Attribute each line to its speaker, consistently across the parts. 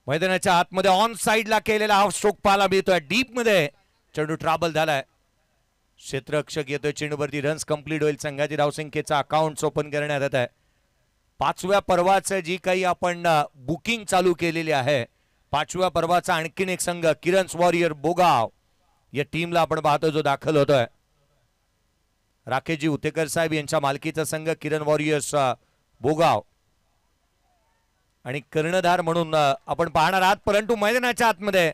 Speaker 1: मैदानाच्या आतमध्ये ऑन साइडला केलेला हाफ स्ट्रोक पाहायला मिळतोय. डीप मध्ये चेंडू ट्रॅबल झालाय. क्षेत्ररक्षक येतोय चेंडूवरती. रन्स कंप्लीट होईल. संघाची धावसंख्येचा अकाउंट ओपन करण्यात येत आहे. 5व्या पर्वाचं जी काही आपण बुकिंग चालू केलेली आहे, 5व्या पर्वाचा आणखीन एक संघ किरणस वॉरियर बोगाव या टीमला आपण पाहतो जो दाखल होतोय. राकेशजी उतेकर साहेब यांच्या मालकीचा संघ किरण वॉरियर्स बोगाव आणि कर्णधार म्हणून आपण पाहणार आहात. परंतु मैदानाच्या आतमध्ये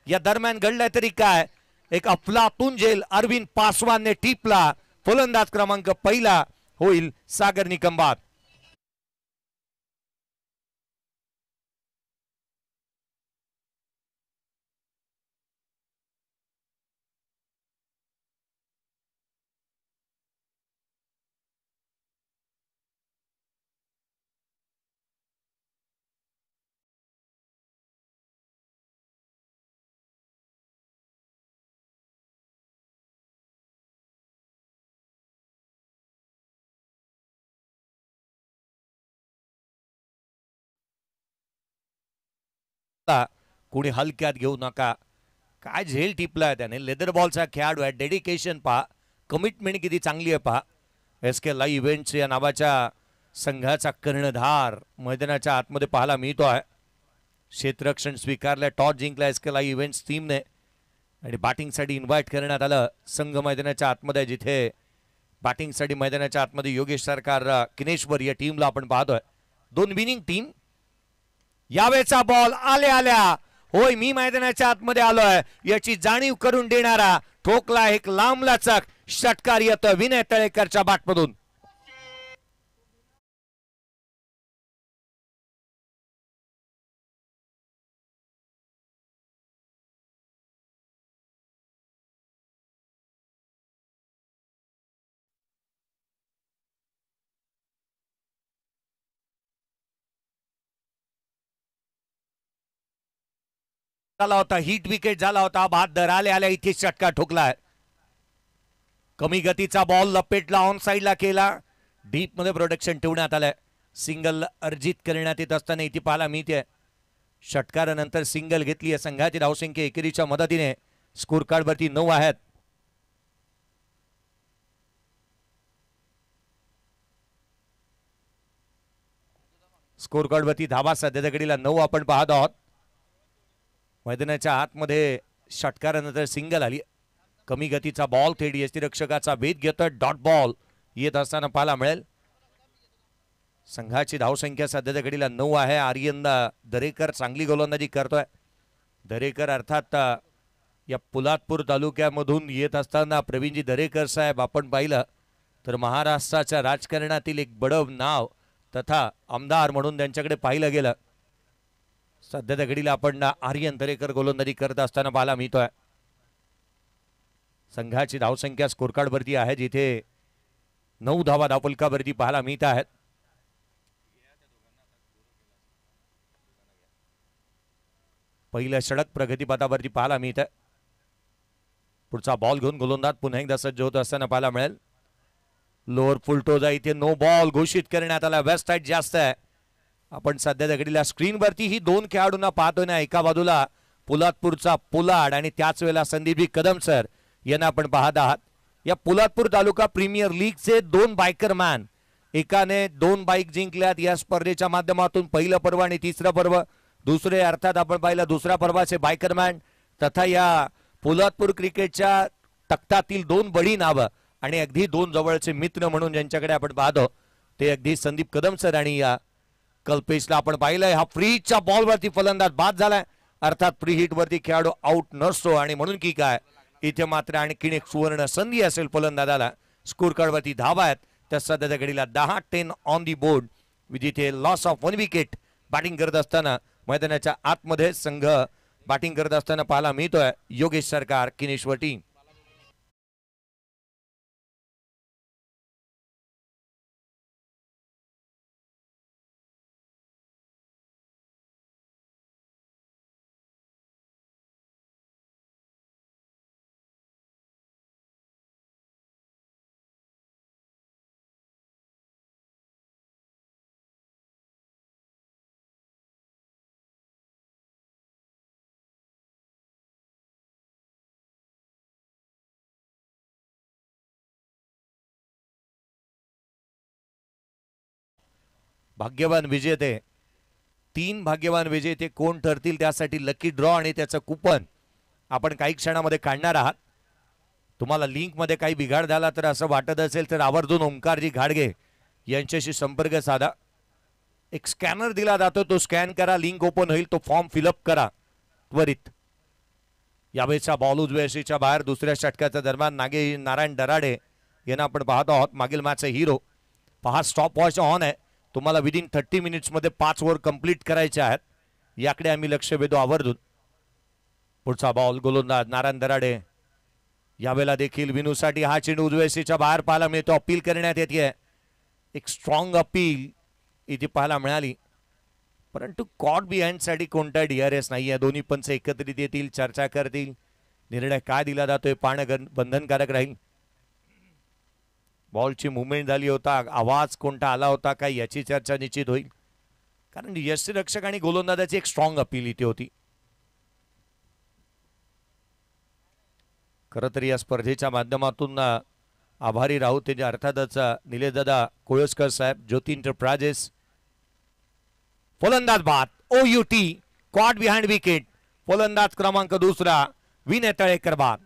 Speaker 1: या दरम्यान घडलंय तरी काय, एक अफलातून झेल अरविंद पासवानने टिपला. फलंदाज क्रमांक पहिला होईल सागर निकंबात. कुणी हलक्यात घेऊ नका. काय झेल टिपलाय त्याने. लेदर बॉलचा खेळाडू आहे. डेडिकेशन पहा, कमिटमेंट किती चांगली आहे पहा. SK लाईव्ह इव्हेंट्स या नावाच्या संघाचा कर्णधार मैदानाच्या आतमध्ये पाहायला मिळतो आहे. क्षेत्ररक्षण स्वीकारलं. टॉस जिंकला SK लाईव्ह इव्हेंट्स टीमने आणि बॅटिंगसाठी इन्व्हाइट करण्यात आलं. संघ मैदानाच्या आतमध्ये जिथे बॅटिंगसाठी मैदानाच्या आतमध्ये योगेश सरकार किनेश्वर या टीमला आपण पाहतोय. 2 विनिंग टीम. यावेळेचा बॉल आल्या होय मी मैदानाच्या आतमध्ये आलोय याची जाणीव करून देणारा ठोकला एक लांबलाचक षटकार येतो विनय तळेकरच्या बॅटमधून. झाला होता, हिट विकेट झाला होता. बाद दर आल्या इथे षटकार ठोकलाय. कमी गतीचा बॉल लपेटला, ऑन साइडला केला. डीप मध्ये प्रोटेक्शन ठेवण्यात आलंय. सिंगल अर्जित करण्यात येत असताना इथे पाहायला मिळते. षटकारानंतर सिंगल घेतली आहे. संघाची धावसंख्या एकेरीच्या मदतीने स्कोर कार्ड वरती 9 आहेत. स्कोर कार्ड वरती धावा सध्याच्या घडीला 9 आपण पाहत आहोत. मैदानाच्या आतमध्ये षटकारानंतर सिंगल आली. कमी गतीचा बॉल थेट यष्टीरक्षकाचा वेध घेतोय. डॉट बॉल येत असताना पाहायला मिळेल. संघाची धावसंख्या सध्याच्या घडीला 9 आहे. आर्यन दरेकर चांगली गोलंदाजी करतोय. दरेकर अर्थात या पोलादपूर तालुक्यामधून येत असताना प्रवीणजी दरेकर साहेब आपण पाहिलं तर महाराष्ट्राच्या राजकारणातील एक बडं नाव तथा आमदार म्हणून त्यांच्याकडे पाहिलं गेलं. सध्याच्या घडीला आपण आर्यन दरेकर गोलंदाजी करत असताना पाहायला मिळतोय. संघाची धावसंख्या स्कोर कार्ड वरती आहे जिथे 9 धावा धावफलकावरती पाहायला मिळत आहेत. पहिल्या षटक प्रगतीपथावरती पाहायला मिळत आहे. पुढचा बॉल घेऊन गोलंदाज पुन्हा एकदा सज्ज होत असताना पाहायला मिळेल. लोअर फुलटोजा इथे नो बॉल घोषित करण्यात आला. वेस्ट साइड जास्त आहे. आपण सध्याच्या घडीला स्क्रीनवरती ही 2 खेळाडूंना पाहतोय ना. एका बाजूला पोलादपूरचा पोलाड आणि त्याच वेळेला संदीप कदम सर यांना आपण पाहत आहात. या पोलादपूर तालुका प्रीमियर लीगचे 2 बायकर मॅन. एकाने 2 बाईक जिंकल्यात या स्पर्धेच्या माध्यमातून. पहिलं पर्व आणि तिसरं पर्व. दुसरे अर्थात आपण पाहिलं दुसऱ्या पर्वाचे बायकरमॅन तथा या पोलादपूर क्रिकेटच्या तख्तातील 2 बडी नावं आणि अगदी 2 जवळचे मित्र म्हणून ज्यांच्याकडे आपण पाहतो ते अगदी संदीप कदम सर आणि या कल्पेशला आपण पाहिलंय. हा फ्रीच्या बॉलवरती फलंदाज बाद झालाय. अर्थात फ्री हिट वरती खेळाडू आउट नसतो आणि म्हणून की काय इथे मात्र आणखीन एक सुवर्ण संधी असेल फलंदाजाला. स्कोर कार्ड वरती धावा आहेत. त्या सध्याच्या घडीला 10-10 ऑन दी बोर्ड. जिथे लॉस ऑफ 1 विकेट बॅटिंग करत असताना मैदानाच्या आतमध्ये संघ बॅटिंग करत असताना पाहायला मिळतोय योगेश सरकार किनेश्वर टीम. भाग्यवान विजेते 3 भाग्यवान विजेते कोण ठरतील त्यासाठी लकी ड्रॉ आणि त्याचं कुपन आपण काही क्षणामध्ये काढणार आहात. तुम्हाला लिंकमध्ये काही बिघाड झाला तर असं वाटत असेल तर आवर्जून ओंकारजी घाडगे यांच्याशी संपर्क साधा. एक स्कॅनर दिला जातो, तो स्कॅन करा, लिंक ओपन होईल, तो फॉर्म फिलअप करा त्वरित. यावेळेचा बॉल उजव्याशीच्या बाहेर दुसऱ्या षटकाच्या दरम्यान नारायण दराडे यांना आपण पाहतो आहोत. मागील मॅचचा हिरो पहा, स्टॉप वॉच ऑन आहे. तुम्हाला विदिन 30 मिनिट्समध्ये 5 ओव्हर कंप्लीट करायचे आहेत, याकडे आम्ही लक्ष वेधू आवर्जून. पुढचा बॉल गोलंदाज नारायण दराडे. यावेळेला देखील विनूसाठी हा चेंडू उजव्याशीच्या बाहेर पाहायला मिळतो. अपील करण्यात येते, एक स्ट्रॉंग अपील इथे पाहायला मिळाली, परंतु कॉट बिहाइंड साठी कोणता DRS नाही आहे. दोन्ही पंच एकत्रित येतील, चर्चा करतील, निर्णय काय दिला जातोय पाहणं बंधनकारक राहील. बॉलची मुवमेंट झाली होता, आवाज कोणता आला होता काय याची चर्चा निश्चित होईल, कारण यष्टीरक्षक आणि गोलंदाजाची एक स्ट्रॉंग अपील इथे होती. खरं तर या स्पर्धेच्या माध्यमातून आभारी राहू ते अर्थातच निलेशदादा कोळसकर साहेब, ज्योती एंटरप्राइजेस. फलंदाज बाद OUT, कॉट बिहाइंड विकेट. फलंदाज क्रमांक दुसरा विनय तळेकर बाद.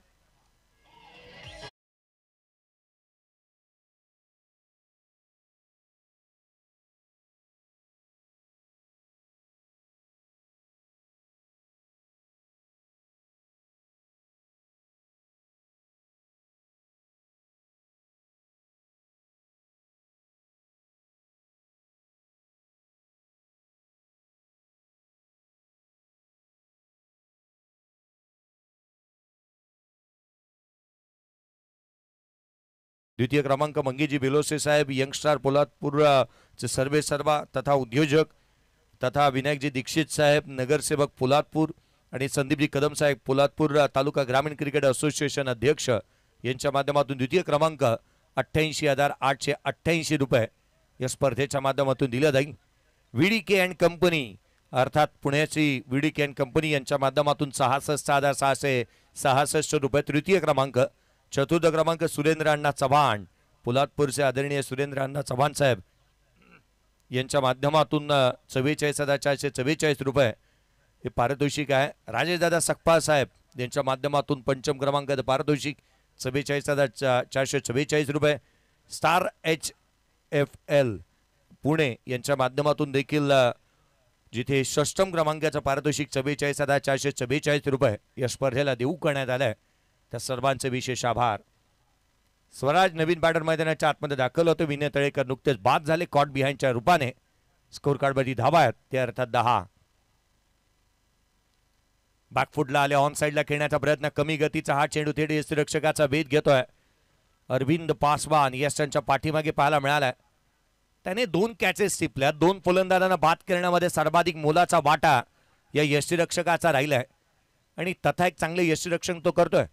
Speaker 1: द्वितीय क्रमांक मंगीजी बेलोसे साहेब, यंगस्टार पोलादपूर चे सर्वे सर्वा तथा उद्योजक, तथा विनायकजी दीक्षित साहेब नगरसेवक पोलादपूर, आणि संदीपजी कदम साहेब पोलादपूर तालुका ग्रामीण क्रिकेट असोसिएशन अध्यक्ष यांच्या माध्यमातून द्वितीय क्रमांक 88,888 रुपये या स्पर्धेच्या माध्यमातून दिला जाईल. VDK अँड कंपनी अर्थात पुण्याची VDK अँड कंपनी यांच्या माध्यमातून 66,666 रुपये तृतीय क्रमांक. चतुर्थ क्रमांक सुरेंद्र अण्णा चव्हाण, पोलादपूरचे आदरणीय सुरेंद्र अण्णा चव्हाण साहेब यांच्या माध्यमातून 44,444 रुपये हे पारितोषिक आहे. राजेशदादा सकपाळ साहेब यांच्या माध्यमातून पंचम क्रमांकाचं पारितोषिक 44,444 रुपये. स्टार HFL पुणे यांच्या माध्यमातून देखील जिथे षष्टम क्रमांकाचं पारितोषिक 44,444 रुपये या स्पर्धेला देऊ करण्यात आलंय, त्या सर्वांचे विशेष आभार. स्वराज नवीन बॅटर मैदानाच्या आतमध्ये दाखल होते. विनय तळेकर नुकतेच बाद झाले कॉट बिहाइंडच्या रूपाने. स्कोर कार्डवरती धावा आहेत ते अर्थात 10. बॅकफुटला आले, ऑन साईडला खेळण्याचा प्रयत्न, कमी गतीचा हा चेंडू थेट यष्टीरक्षकाचा वेध घेतोय. अरविंद पासवान यष्टांच्या पाठीमागे पाहायला मिळालाय. त्याने 2 कॅचेस टिपल्या. 2 फलंदाजांना बाद करण्यामध्ये सर्वाधिक मोलाचा वाटा या यष्टीरक्षकाचा राहिलाय आणि तथा एक चांगले यष्टीरक्षण तो करतोय.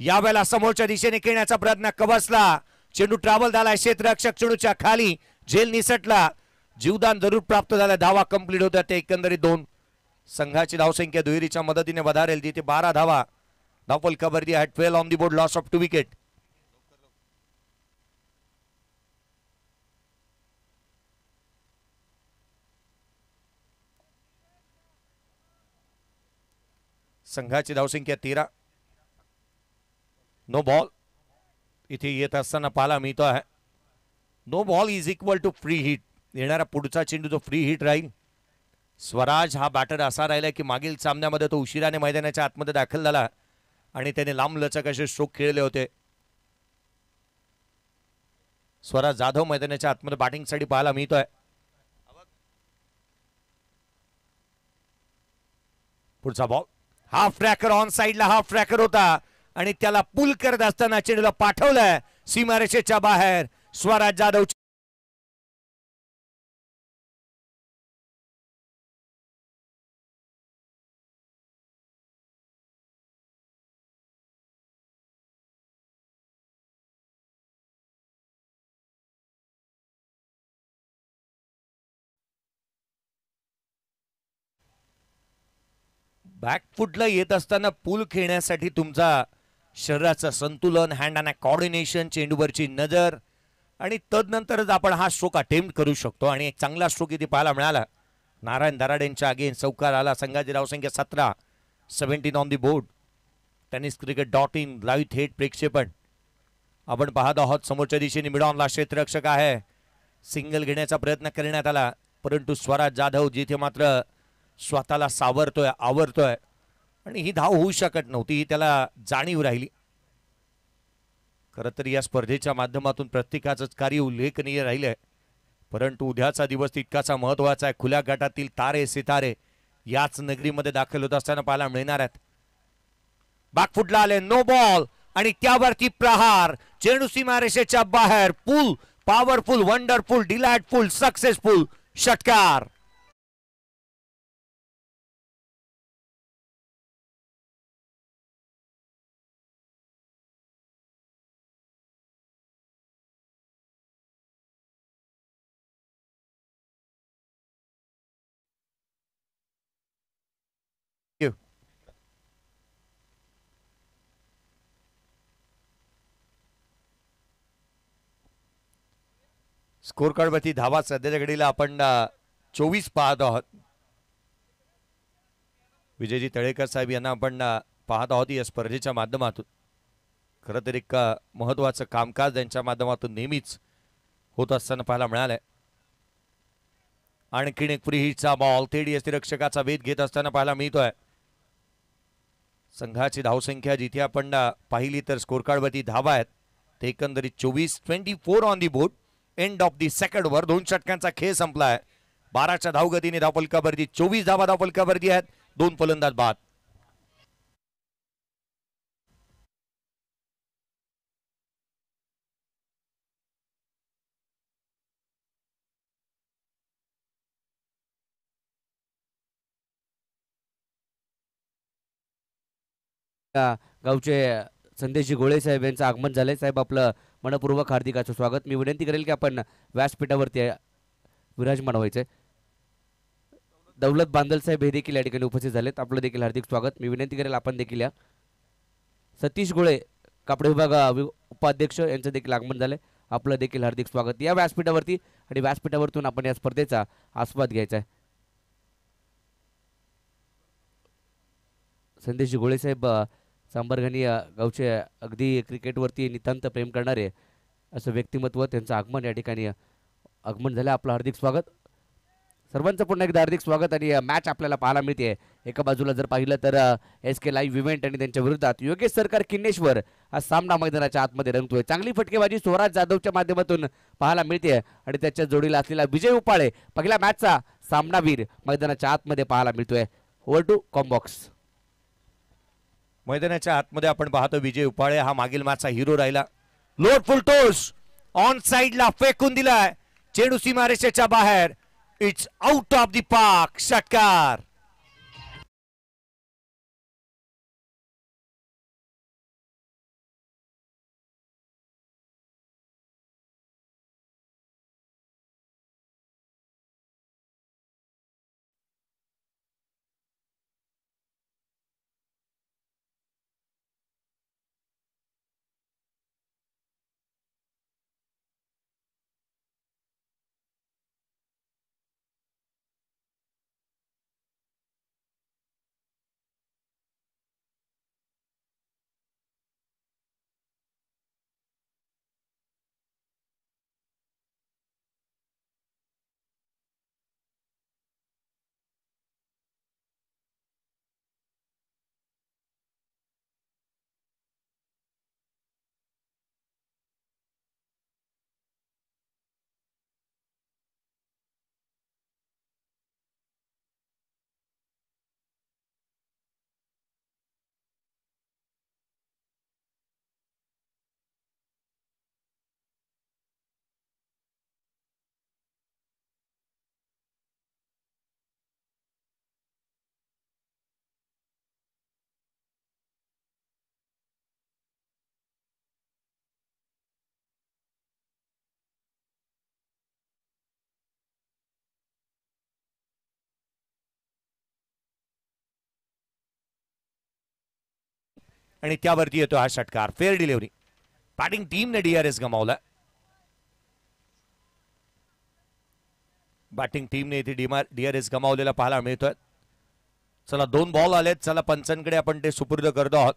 Speaker 1: यावेळेला समोरच्या दिशेने खेळण्याचा प्रयत्न, कवसला चेंडू ट्रॅव्हल झाला, क्षेत्ररक्षक चेंडूच्या खाली, झेल निसटला, जीवदान जरूर प्राप्त झाला. धावा कंप्लीट होत्या ते एकंदरीत 2. संघाची धावसंख्या दुहेरीच्या मदतीने वधारेल, तिथे 12 धावा. धावफल cover the had 12 on the board, loss of 2 wicket. संघाची धावसंख्या 13. नो बॉल इथे येत असताना पाहायला मिळतो आहे. No ball is equal to free hit. येणारा पुढचा चेंडू जो फ्री हिट राहील. स्वराज हा बॅटर असा राहिला की मागील सामन्यामध्ये तो उशिराने मैदानाच्या आतमध्ये दाखल झाला आणि त्याने लांब लचक असे स्ट्रोक खेळले होते. स्वराज जाधव मैदानाच्या आतमध्ये बॅटिंगसाठी पाहायला मिळतोय. पुढचा बॉल हाफ ट्रॅकर, ऑन साइडला हाफ ट्रॅकर होता आणि त्याला पुल करत असताना चेंडूला पाठवलंय सीमारेषेच्या बाहेर. स्वराज जाधव बॅकफुटला येत असताना पूल खेळण्यासाठी तुमचा शरीराचं संतुलन, हँड अँड कॉर्डिनेशन, चेंडूवरची नजर आणि तदनंतरच आपण हा स्ट्रोक अटेम्प्ट करू शकतो आणि एक चांगला स्ट्रोक इथे पाहायला मिळाला. नारायण दराडेंच्या अगेन्स्ट चौकार आला. संघाची धावसंख्या 17, 17 on the board. Tennis cricket .in live थेट प्रक्षेपण आपण पाहत आहोत. समोरच्या दिशेने मिडॉनला क्षेत्ररक्षक आहे. सिंगल घेण्याचा प्रयत्न करण्यात आला परंतु स्वराज जाधव जिथे मात्र स्वतःला सावरतोय, आवरतोय आणि ही धाव होऊ शकत नव्हती, ही त्याला जाणीव राहिली. खरं तर या स्पर्धेच्या माध्यमातून प्रत्येकाचंच कार्य उल्लेखनीय राहिलंय परंतु उद्याचा दिवस तितकाचा महत्वाचा आहे. खुल्या गटातील तारे सितारे याच नगरीमध्ये दाखल होत असताना पाहायला मिळणार आहेत. बॅकफुटला आले, नो बॉल आणि त्यावरती प्रहार. चेंडू सीमारेषेच्या बाहेर. पूल पॉवरफुल, वंडरफुल, डिलाइटफुल, सक्सेसफुल षटकार. स्कोर कार्ड वरती धावा सध्याच्या घडीला आपण 24 पाहत आहोत. विजयजी तळेकर साहेब यांना आपण पाहत आहोत या स्पर्धेच्या माध्यमातून. खरं तर एक महत्वाचं कामकाज त्यांच्या माध्यमातून नेहमीच होत असताना पाहायला मिळालंय. आणखीन एक फ्री हिटचा बॉल थेट यष्टिरक्षकाचा वेध घेत असताना पाहायला मिळतोय. संघाची धावसंख्या जिथे आपण पाहिली तर स्कोर कार्ड वरती धावा आहेत ते एकंदरीत 24, 24 on the board. End of the second over. 2 षटकांचा खेळ संपलाय. 12च्या धावगतीने धावफलकावरती 24 धावा धावफलकावरती आहेत. 2 फलंदाज बाद.
Speaker 2: गावचे संदेशी गोळे साहेब यांचं आगमन झालंय. साहेब आपलं मनपूर्वक हार्दिकाचं स्वागत. मी विनंती करेल की आपण व्यासपीठावरती विराजमान व्हायचंय. दौलत बांदल साहेब हे देखील या ठिकाणी उपस्थित झालेत. आपलं देखील हार्दिक स्वागत. मी विनंती करेल आपण देखील या. सतीश गोळे कापडे विभाग उपाध्यक्ष यांचं देखील आगमन झालंय. आपलं देखील हार्दिक स्वागत या व्यासपीठावरती आणि व्यासपीठावरतून आपण या स्पर्धेचा आस्वाद घ्यायचा आहे. संदेशी गोळे साहेब सांबरघाणी गावचे अगदी क्रिकेटवरती नितांत प्रेम करणारे असं व्यक्तिमत्व, त्यांचं आगमन या ठिकाणी आगमन झालं. आपलं हार्दिक स्वागत. सर्वांचं पुन्हा एकदा हार्दिक स्वागत. आणि मॅच आपल्याला पाहायला मिळते. एका बाजूला जर पाहिलं तर SK लाईव्ह इव्हेंट आणि त्यांच्या विरोधात योगेश सरकार किन्नेश्वर हा सामना मैदानाच्या आतमध्ये रंगतोय. चांगली फटकेबाजी स्वराज जाधवच्या माध्यमातून पाहायला मिळते आणि त्याच्या जोडीला असलेला विजय उपाळे पहिल्या मॅचचा सामनावीर मैदानाच्या आतमध्ये पाहायला मिळतोय. Over to comm box.
Speaker 1: मैदानाच्या आतमध्ये आपण पाहतो विजय उपाळे हा मागील मॅचचा हिरो राहिला. लोड फुल टोस ऑन साइडला फेकून दिलाय. चेंडू सीमारेषेच्या बाहेर. It's out of the park. षटकार. आणि त्यावरती येतो हा षटकार. Fair delivery. बॅटिंग टीमने DRS गमावला. बॅटिंग टीमने इथे DRS गमावलेला पाहायला मिळतोय. चला 2 बॉल आलेत. चला पंचांकडे आपण ते सुपूर्द करतो आहोत.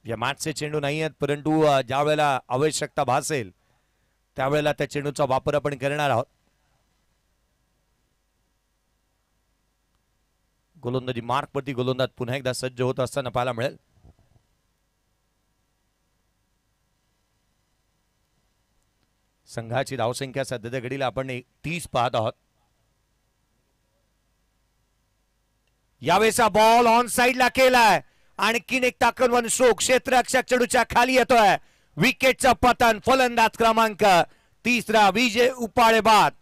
Speaker 1: या मॅचचे चेंडू नाही आहेत, परंतु ज्या वेळेला आवश्यकता भासेल त्यावेळेला त्या चेंडूचा वापर आपण करणार आहोत. गोलंदाजी मार्क प्रति गोलंदाज पुन्हा एकदा सज्ज होत असताना पाहायला मिळेल. संघाची धावसंख्या सध्याच्या घडीला आपण 30 पाहत आहोत. यावेळेचा बॉल ऑन साइडला केलाय. आणखीन एक टाकणवन स्ट्रोक क्षेत्ररक्षक चेंडूच्या खाली येतोय. विकेटचं पतन. फलंदाज क्रमांक 3 विजय उपाळे बाद.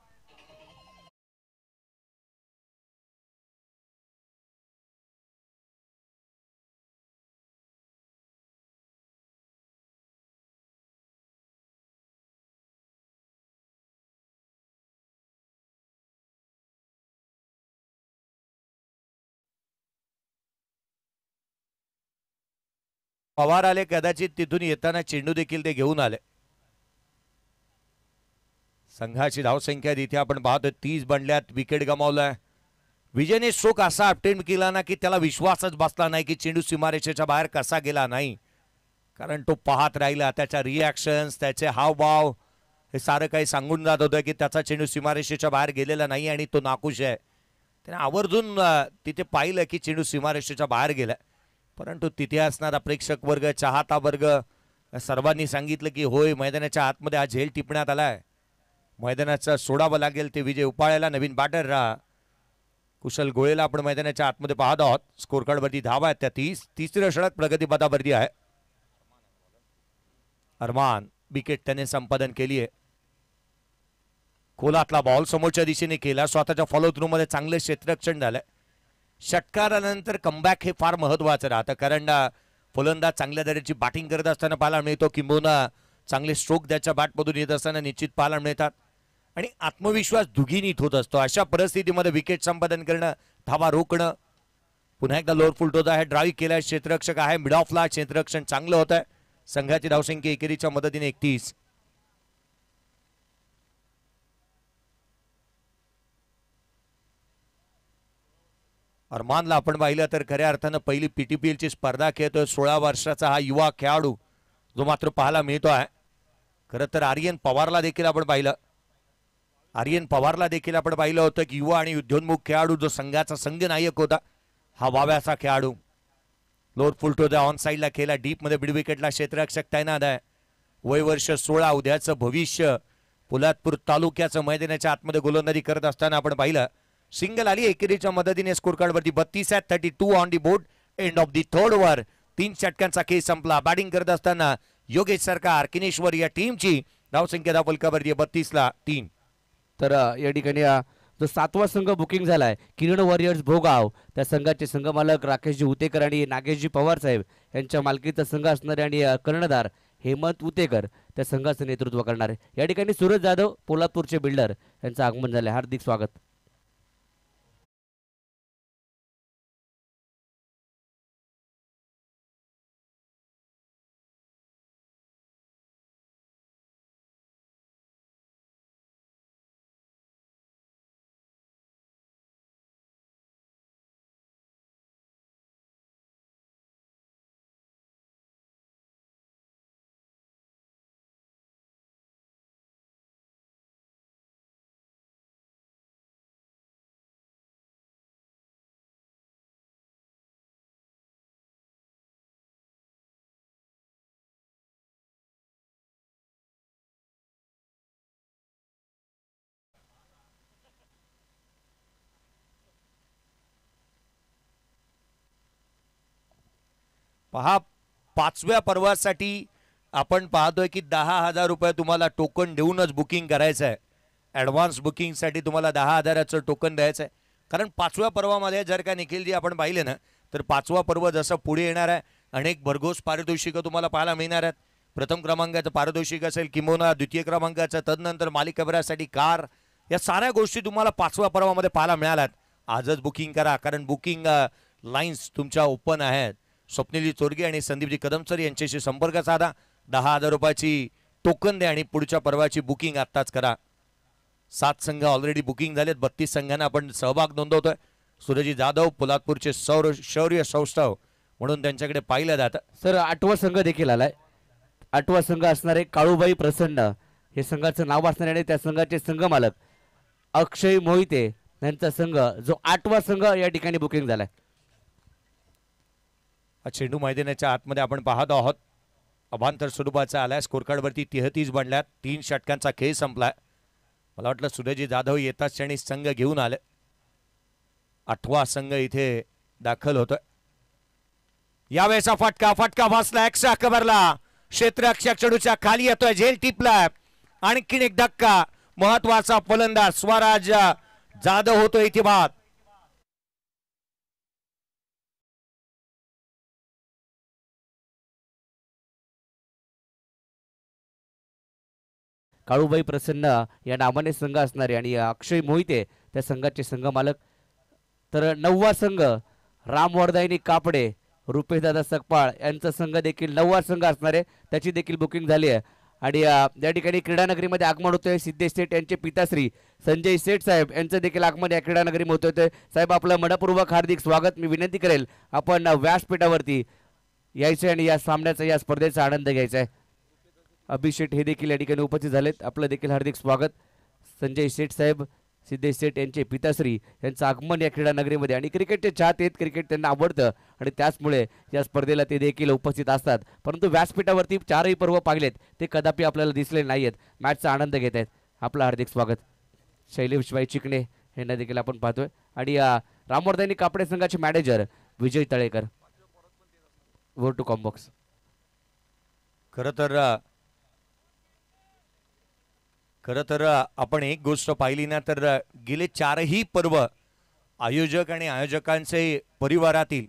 Speaker 1: पवार आले, कदाचित तिथून येताना चेंडू देखील ते घेऊन आले. संघाची धावसंख्या इथे आपण पाहतोय 30 बनल्यात. विकेट गमावलाय. विजयने स्ट्रोक असा अटेम्प्ट केला ना की त्याला विश्वासच बसला नाही की चेंडू सीमारेषेच्या बाहेर कसा गेला नाही. कारण तो पाहत राहिला. त्याच्या रिॲक्शन्स, त्याचे हावभाव हे सारं काही सांगून जात होतं की त्याचा चेंडू सीमारेषेच्या बाहेर गेलेला नाही आणि तो नाखुश आहे. त्याने आवर्जून तिथे पाहिलं की चेंडू सीमारेषेच्या बाहेर गेला. परंतु तिथे असणारा प्रेक्षक वर्ग, चाहता वर्ग सर्वांनी सांगितलं की होय, मैदानाच्या आतमध्ये हा झेल टिपण्यात आलाय. मैदानाचं सोडावं लागेल ते विजय उपाळ्याला. नवीन बॅटर कुशल गोळेला आपण मैदानाच्या आतमध्ये पाहत आहोत. स्कोर कार्डवरती धावा आहेत त्या 30. तिसरी षटक प्रगतीपथावरती आहे. अरमान विकेट त्याने संपादन केली आहे. खोलातला बॉल समोरच्या दिशेने केला. स्वतःच्या फॉलो थ्रू मध्ये चांगले क्षेत्ररक्षण झालंय. षटकारानंतर कमबॅक हे फार महत्वाचं राहतं. कारण फलंदाज चांगल्या दर्जाची बॅटिंग करत असताना पाहायला मिळतो, किंबहुना चांगले स्ट्रोक त्याच्या बॅटमधून येत असताना निश्चित पाहायला मिळतात आणि आत्मविश्वास दुगिनीत होत असतो. अशा परिस्थितीमध्ये विकेट संपादन करणं, धावा रोखणं. पुन्हा एकदा लोअर फुलटोज आहे. ड्राईव्ह केलाय. क्षेत्ररक्षक आहे. मिड ऑफला क्षेत्ररक्षण चांगलं होत आहे. संघाची धावसंख्या एकेरीच्या मदतीने 31. अरमानला आपण पाहिलं तर खऱ्या अर्थानं पहिली PTPL ची स्पर्धा खेळतोय. 16 वर्षाचा हा युवा खेळाडू जो मात्र पाहायला मिळतो आहे. खरं तर आर्यन पवारला देखील आपण पाहिलं. होतं की युवा आणि उद्योन्मुख खेळाडू जो संघाचा संघ नायक होता, हा वाव्याचा खेळाडू. लोअर फुलटोजा ऑन साइडला खेळला. डीप मध्ये मिड विकेटला क्षेत्ररक्षक तैनात आहे. वय वर्ष 16. उद्याचं भविष्य. पोलादपूर तालुक्याचं मैदानाच्या आतमध्ये गोलंदाजी करत असताना आपण पाहिलं. सिंगल आली एकेरीच्या मदतीने. स्कोर कार्डवरती 32 आहे. 32 on the board. End of the third over. 3 षटकांचा खेळ संपला. बॅटिंग करत असताना योगेश सरकार किनेश्वर या टीमची धावसंख्या धावफलकावरती 32ला 3.
Speaker 2: तर या ठिकाणी जो 7वा संघ बुकिंग झालाय किरण वॉरियर्स भोगाव, त्या संघाचे संघमालक राकेशजी उतेकर आणि नागेशजी पवार साहेब यांच्या मालकीचा संघ असणारे आणि कर्णधार हेमंत उतेकर त्या संघाचं नेतृत्व करणारे. या ठिकाणी सूरज जाधव पोलादपूरचे बिल्डर यांचं आगमन झाले. हार्दिक स्वागत.
Speaker 1: पहा, 5व्या पर्वासाठी आपण पाहतोय की 10,000 रुपये तुम्हाला टोकन देऊनच बुकिंग करायचं आहे. ॲडव्हान्स बुकिंगसाठी तुम्हाला 10,000चं टोकन द्यायचं आहे. कारण 5व्या पर्वामध्ये जर का निखिलजी आपण पाहिले ना, तर 5वा पर्व जसं पुढे येणार आहे, अनेक भरघोस पारितोषिकं तुम्हाला पाहायला मिळणार आहेत. प्रथम क्रमांकाचं पारितोषिक असेल, किंबहुना द्वितीय क्रमांकाचं, तदनंतर मालिकाभरासाठी कार, या साऱ्या गोष्टी तुम्हाला 5व्या पर्वामध्ये पाहायला मिळाल्यात. आजच बुकिंग करा, कारण बुकिंग लाईन्स तुमच्या ओपन आहेत. स्वप्नीलजी चोरगे आणि संदीपजी कदमसर यांच्याशी संपर्क साधा. 10,000 रुपयाची टोकन द्या आणि पुढच्या पर्वाची बुकिंग आत्ताच करा. 7 संघ ऑलरेडी बुकिंग झालेत. 32 संघांना आपण सहभाग नोंदवतोय. सूरजी जाधव पोलादपूरचे शौर्य सौष्ठव म्हणून त्यांच्याकडे पाहिलं जातं.
Speaker 2: सर 8वा संघ देखील आलाय. 8वा संघ असणारे काळूबाई प्रसन्न हे संघाचं नाव असणारे आणि त्या संघाचे संघ मालक अक्षय मोहिते यांचा संघ जो 8वा संघ या ठिकाणी बुकिंग झालाय.
Speaker 1: चेंडू मैदानाच्या आतमध्ये आपण पाहत आहोत. अभांतर स्वरूपाचा आलाय. स्कोरकार्डवरती 33 बनल्यात. 3 षटकांचा खेळ संपलाय. मला वाटलं सूरजी जाधव येताच क्षणी संघ घेऊन आले. 8वा संघ इथे दाखल होतोय. यावेळेचा फटका बसला एक्स्ट्रा कव्हरला. क्षेत्ररक्षक चेंडूच्या खाली येतोय. झेल टिपलाय. आणखीन एक धक्का. महत्वाचा फलंदाज स्वराज जाधव होतोय इथे बाद.
Speaker 2: काळूबाई प्रसन्न या नावाने संघ असणारे आणि अक्षय मोहिते त्या संघाचे संघ मालक. तर 9वा संघ रामवर्धायनी कापडे रुपेशदादा सकपाळ यांचा संघ देखील 9वा संघ असणारे त्याची देखील बुकिंग झाली आहे. आणि या ठिकाणी क्रीडानगरीमध्ये आगमन होतोय. सिद्धेश सेठ यांचे पिताश्री संजय सेठ साहेब यांचं देखील आगमन या क्रीडानगरीमध्ये होतोय. साहेब आपलं मनपूर्वक हार्दिक स्वागत. मी विनंती करेल आपण व्यासपीठावरती यायचं आणि या सामन्याचा या स्पर्धेचा आनंद घ्यायचा आहे. अभिषेक हे देखील या ठिकाणी उपस्थित झालेत. आपलं देखील हार्दिक स्वागत. संजय सेठ साहेब सिद्धेश सेठ यांचे पिताश्री यांचं आगमन या क्रीडा नगरीमध्ये आणि क्रिकेटचे चाहते आहेत. क्रिकेट त्यांना आवडतं आणि त्याचमुळे या स्पर्धेला ते देखील उपस्थित असतात. परंतु व्यासपीठावरती 4ही पर्व पाहिलेत ते कदापि आपल्याला दिसले नाहीत. मॅचचा आनंद घेत आहेत. आपलं हार्दिक स्वागत. शैलेश शिवाय चिकणे यांना देखील आपण पाहतोय. आणि रामवर्धानी कापडे संघाचे manager Vijay Talekar. Vote to comm box.
Speaker 1: खरं तर आपण एक गोष्ट पाहिली ना तर गेले 4ही पर्व आयोजक आणि आयोजकांचे परिवारातील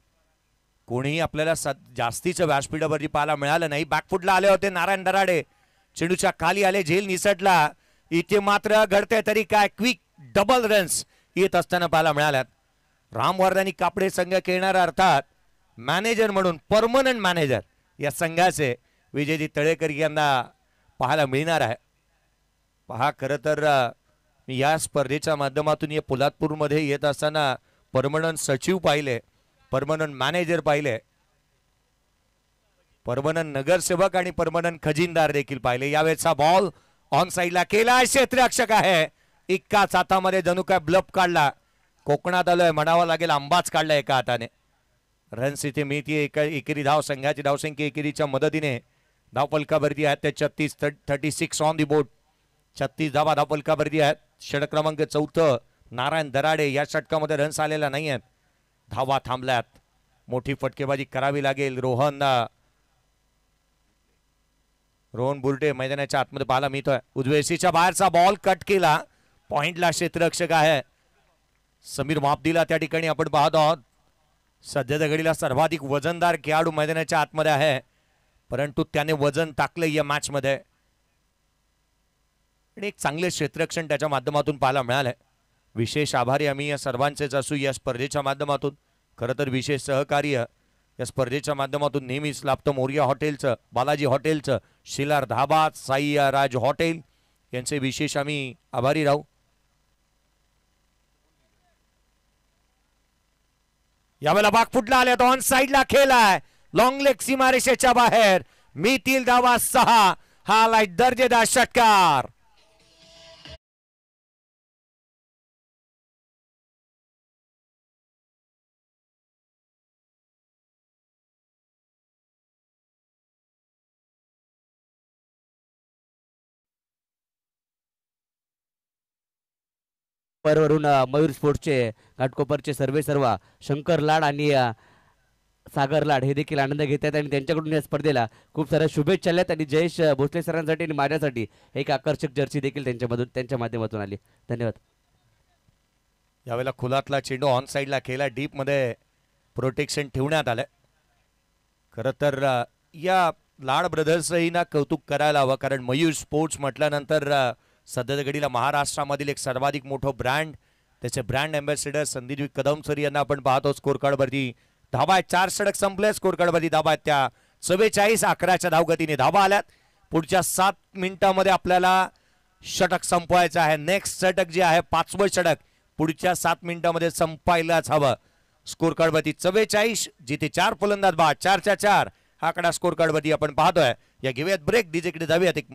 Speaker 1: कोणीही आपल्याला जास्तीचं व्यासपीठावरती पाहायला मिळालं नाही. बॅकफुटला आले होते नारायण दराडे. चेंडूच्या खाली आले. झेल निसटला. इथे मात्र घडते तरी काय क्विक डबल रन्स येत असताना पाहायला मिळाल्यात. रामवर्धानी कापडे संघ खेळणारा अर्थात मॅनेजर म्हणून परमनंट मॅनेजर या संघाचे विजयजी तळेकर यांना पाहायला मिळणार आहे. पहा खरं तर मी या स्पर्धेच्या माध्यमातून या पोलादपूरमध्ये येत असताना परमनंट सचिव पाहिले, परमनंट मॅनेजर पाहिले, परमनंट नगरसेवक आणि परमनंट खजिनदार देखील पाहिले. यावेळेचा बॉल ऑन साईडला केला. क्षेत्ररक्षक आहे. एकाच हातामध्ये जणू काय ब्लफ काढला. कोकणात आलोय म्हणावं लागेल. आंबाच काढला एका हाताने. रन्स इथे मिळते. एकेरी धाव संघाची धावसंख्या एकेरीच्या मदतीने धावफलकावरती आहेत ते 36 ऑन दी बोर्ड. 36 धावा धावफलकावरती आहेत. षटक क्रमांक 4 नारायण दराडे. या षटकामध्ये रन्स आलेला नाही आहेत. धावा थांबल्यात. मोठी फटकेबाजी करावी लागेल. रोहन बुर्टे मैदानाच्या आतमध्ये पाहायला मिळतोय. उजवेसीच्या बाहेरचा बॉल कट केला. पॉइंटला क्षेत्ररक्षक आहे समीर मापदीला त्या ठिकाणी आपण पाहत आहोत. सध्याच्या घडीला सर्वाधिक वजनदार खेळाडू मैदानाच्या आतमध्ये आहे, परंतु त्याने वजन टाकलं या मॅच मध्ये आणि एक चांगले क्षेत्ररक्षण त्याच्या माध्यमातून पाहायला मिळालंय. विशेष आभारी आम्ही या सर्वांचेच असू या स्पर्धेच्या माध्यमातून. खरं तर विशेष सहकार्य या स्पर्धेच्या माध्यमातून नेहमीच लाभतं मोरिया हॉटेलचं, बालाजी हॉटेलचं, शिलार धाबा, साई राज हॉटेल यांचे विशेष आम्ही आभारी राहू. यावेळेला बागफुटला आले तर ऑन साइडला खेळलाय. लॉंग लेग सीमारेषेच्या बाहेर. मितील धावा 6. हा लाईट दर्जेदार षटकार.
Speaker 2: वरून मयूर स्पोर्ट्सचे घाटकोपरचे सर्वेसर्वा शंकर लाड आणि सागर लाड हे देखील आनंद घेत आहेत आणि त्यांच्याकडून या स्पर्धेला खूप साऱ्या शुभेच्छा आल्यात. आणि जयेश भोसले सरांसाठी आणि माझ्यासाठी एक आकर्षक जर्सी देखील त्यांच्या माध्यमातून आली. धन्यवाद.
Speaker 1: यावेळेला खुलातला चेंडू ऑन साइडला खेळला. डीप मध्ये प्रोटेक्शन ठेवण्यात आलं. खरं तर या लाड ब्रदर्सही ना कौतुक करायला हवं, कारण मयूर स्पोर्ट्स म्हटल्यानंतर सध्याच्या घडीला महाराष्ट्रामधील एक सर्वाधिक मोठं ब्रँड, त्याचे brand ambassador Sandeep Kadam sir यांना आपण पाहतो. स्कोर कार्डवरती धाबा आहेत. 4 षटक संपले. स्कोर कार्डवरती धाबा आहेत त्या 44-11च्या धावगतीने धाबा आल्यात. पुढच्या 7 मिनिटांमध्ये आपल्याला षटक संपवायचं आहे. नेक्स्ट षटक जे आहे 5वं षटक पुढच्या 7 मिनिटांमध्ये संपायलाच हवं. स्कोर कार्ड वरती 44, जिथे 4 फलंदाज बाद, 4च्या 4 हा आकडा स्कोर कार्ड वरती आपण पाहतोय. या घेऊयात ब्रेक, डीजेकडे जाऊयात. एक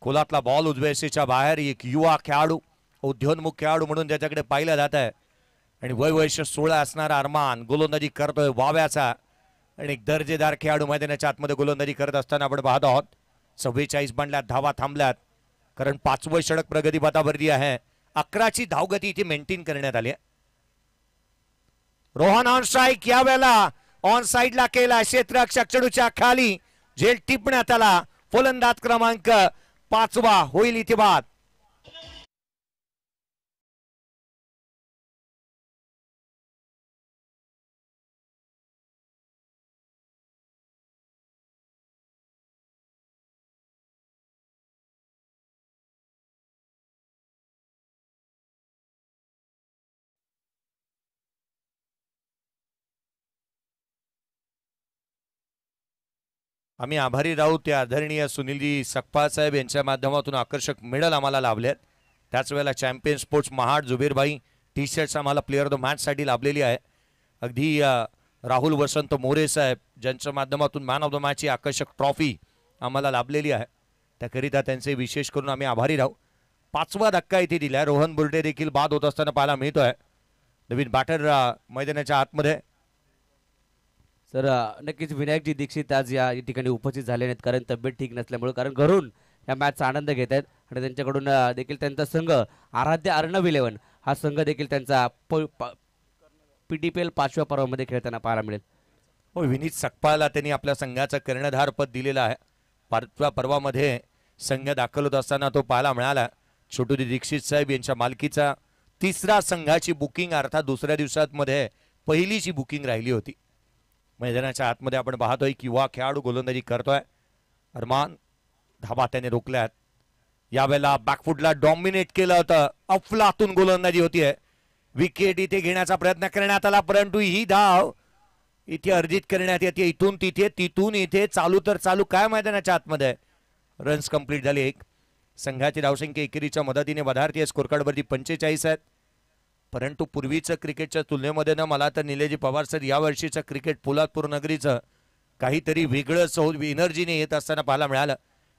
Speaker 1: खोलातला बॉल उजव्या सीच्या बाहेर. एक युवा खेळाडू, उद्योन्मुख खेळाडू म्हणून त्याच्याकडे पाहिलं जात आहे आणि वय 16 असणारा अरमान गोलंदाजी करतोय वाव्याचा आणि एक दर्जेदार खेळाडू मैदानाच्या आतमध्ये गोलंदाजी करत असताना आपण पाहत आहोत. 44 बनल्यात, धावा थांबल्यात, कारण 5वं षटक प्रगतीपथावरती आहे. 11ची धावगती इथे मेंटेन करण्यात आली आहे. रोहन ऑन स्ट्राईक, या वेळेला ऑन साइडला केला. क्षेत्ररक्षक चेंडूच्या खाली झेल टिपण्यात आला. फलंदाज क्रमांक 5वा होईल इथे बाद. आम्ही आभारी राहू त्या आदरणीय सुनीलजी सकपाळ साहेब यांच्या माध्यमातून आकर्षक मेडल आम्हाला लाभलेत. त्याच वेळेला चॅम्पियन स्पोर्ट्स महाड जुबेरभाई टी शर्ट्स आम्हाला प्लेअर ऑफ द मॅचसाठी लाभलेली आहे. अगदी राहुल वसंत मोरे साहेब ज्यांच्या माध्यमातून मॅन ऑफ द मॅचची आकर्षक ट्रॉफी आम्हाला लाभलेली आहे. त्याकरिता त्यांचे विशेष करून आम्ही आभारी राहू. 5वा धक्का इथे दिलाय. रोहन बुर्टे देखील बाद होत असताना पाहायला मिळतोय. नवीन बॅटर मैदानाच्या आतमध्ये.
Speaker 2: सर नक्कीच विनायकजी दीक्षित आज या ठिकाणी उपस्थित झाले नाहीत, कारण तब्येत ठीक नसल्यामुळे, कारण घरून या मॅचचा आनंद घेत आहेत आणि त्यांच्याकडून देखील त्यांचा संघ आराध्य अर्णव 11 हा संघ देखील त्यांचा PTPL 5व्या पर्वामध्ये खेळताना पाहायला मिळेल.
Speaker 1: हो, विनीत सकपाळला त्यांनी आपल्या संघाचं कर्णधार पद दिलेलं आहे. 5व्या पर्वामध्ये संघ दाखल होत असताना तो पाहायला मिळाला. छोटूजी दीक्षित साहेब यांच्या मालकीचा 3रा संघाची बुकिंग, अर्थात दुसऱ्या दिवसामध्ये पहिलीची बुकिंग राहिली होती. मैदानाच्या आतमध्ये आपण पाहतोय की युवा खेळाडू गोलंदाजी करतोय. अरमान धाबा त्याने रोखल्यात. यावेळेला बॅकफुटला डॉमिनेट केलं होतं. अफलातून गोलंदाजी होतीये. विकेट इथे घेण्याचा प्रयत्न करण्यात आला, परंतु ही धाव इथे अर्जित करण्यात येते. इथून तिथे, तिथून इथे, चालू तर चालू काय मैदानाच्या आतमध्ये. रन्स कंप्लीट झाले. एक संघाची धावसंख्या एकेरीच्या मदतीने वधारती. स्कोर कार्डवरती 45 आहेत. परंतु पूर्वीचं क्रिकेटच्या तुलनेमध्ये ना मला तर निलेजी पवार सर या वर्षीचं क्रिकेट पोलादपूर नगरीचं काहीतरी वेगळंच एनर्जीने येत असताना पाहायला मिळालं.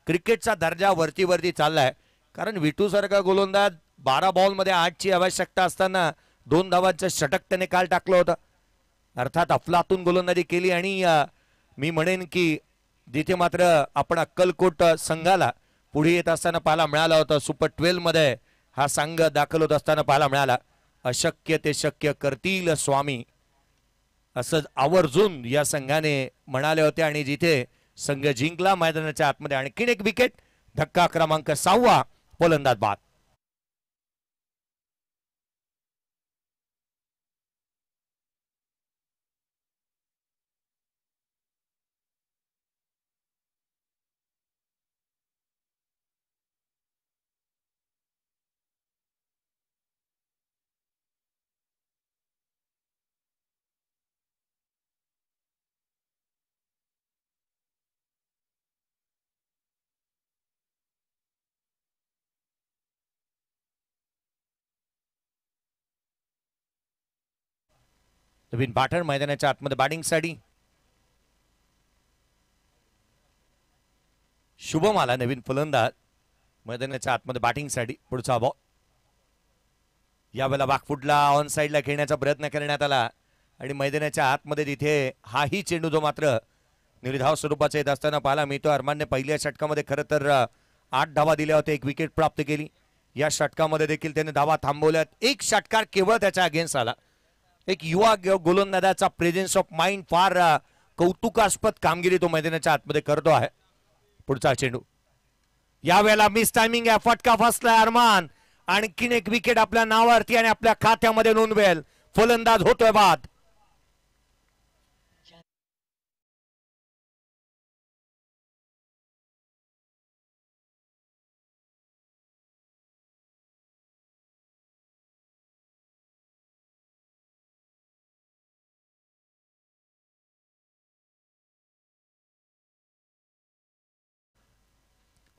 Speaker 1: क्रिकेटचा दर्जा वरती चाललाय, कारण विटू सारखा गोलंदाज 12 बॉलमध्ये 8ची आवश्यकता असताना 2 धावांचं षटक त्याने काल टाकलं होतं. अर्थात अफलातून गोलंदाजी केली आणि मी म्हणेन की जिथे मात्र आपण अक्कलकोट संघाला पुढे येत असताना पाहायला मिळालं होतं. सुपर 12 मध्ये हा संघ दाखल होत असताना पाहायला मिळाला. अशक्य ते शक्य करतील स्वामी असं आवर्जून या संघाने म्हणाले होते आणि जिथे संघ जिंकला मैदानाच्या आतमध्ये. आणखीन एक विकेट. धक्का क्रमांक 6वा, फलंदाज बाद. नवीन बॅटर मैदानाच्या आतमध्ये बॅटिंगसाठी. शुभम आला नवीन फलंदाज मैदानाच्या आतमध्ये बॅटिंगसाठी. पुढचा बॉल यावेळेला बॅकफुटला ऑन साइडला खेळण्याचा प्रयत्न करण्यात आला आणि मैदानाच्या आतमध्ये तिथे हाही चेंडू जो मात्र निर्धाव स्वरूपाचा येत असताना पाहायला मिळतो. अरमानने पहिल्या षटकामध्ये खरं तर 8 धावा दिल्या होत्या, 1 विकेट प्राप्त केली. या षटकामध्ये देखील त्याने धावा थांबवल्यात. एक षटकार केवळ त्याच्या अगेन्स्ट आला. एक युवा गोलंदाजाचा प्रेझेन्स ऑफ माइंड फार कौतुकास्पद कामगिरी तो मैदानाच्या आतमध्ये करतो आहे. पुढचा चेंडू यावेळेला मिस टायमिंग आहे, फटका फसलाय अरमान. आणखीन एक विकेट आपल्या नावावरती आणि आपल्या खात्यामध्ये नोंदवेल. फलंदाज होतोय बाद.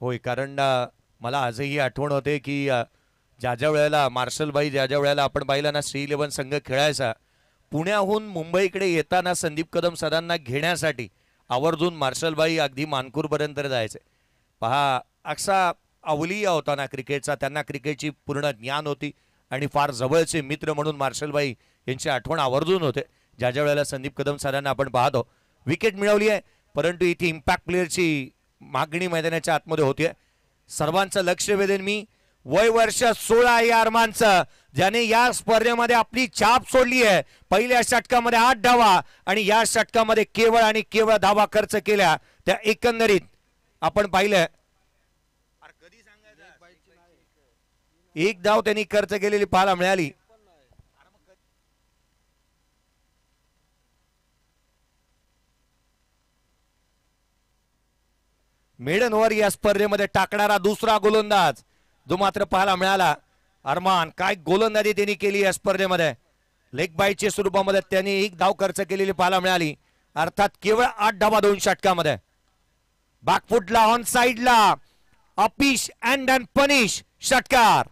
Speaker 1: होय, कारण मला आजही आठवण होते की ज्या ज्या वेळेला मार्शलबाई ज्या ज्या वेळेला आपण पाहिलं ना श्री 11 संघ खेळायचा, पुण्याहून मुंबईकडे येताना संदीप कदम सरांना घेण्यासाठी आवर्जून मार्शलबाई अगदी मानकूरपर्यंत जायचे. पहा असा अवलिया होता ना क्रिकेटचा, त्यांना क्रिकेटची पूर्ण ज्ञान होती आणि फार जवळचे मित्र म्हणून मार्शलबाई यांची आठवण आवर्जून होते. ज्या ज्या वेळेला संदीप कदम सरांना आपण पाहतो. विकेट मिळवली आहे, परंतु इथे इम्पॅक्ट प्लेअरची मागणी मैदानाच्या आतमध्ये होते. सर्वांचं लक्ष वेधेन मी. वय वर्ष 16 या अरमानचं, ज्याने या स्पर्धेमध्ये आपली छाप सोडली आहे. पहिल्या षटकामध्ये 8 धावा आणि या षटकामध्ये केवळ आणि केवळ धावा खर्च केल्या. त्या एकंदरीत आपण पाहिलं एक धाव त्यांनी खर्च केलेली पाहायला मिळाली. मेडन ओव्हर या स्पर्धेमध्ये टाकणारा दुसरा गोलंदाज जो मात्र पाहायला मिळाला. अरमान काय गोलंदाजी त्यांनी केली या स्पर्धेमध्ये. लेग बाईटच्या स्वरूपामध्ये त्यांनी एक धाव खर्च केलेली पाहायला मिळाली. अर्थात केवळ 8 धावा 2 षटकामध्ये. बॅकफुटला ऑन साइडला अपिश अँड पनिश षटकार.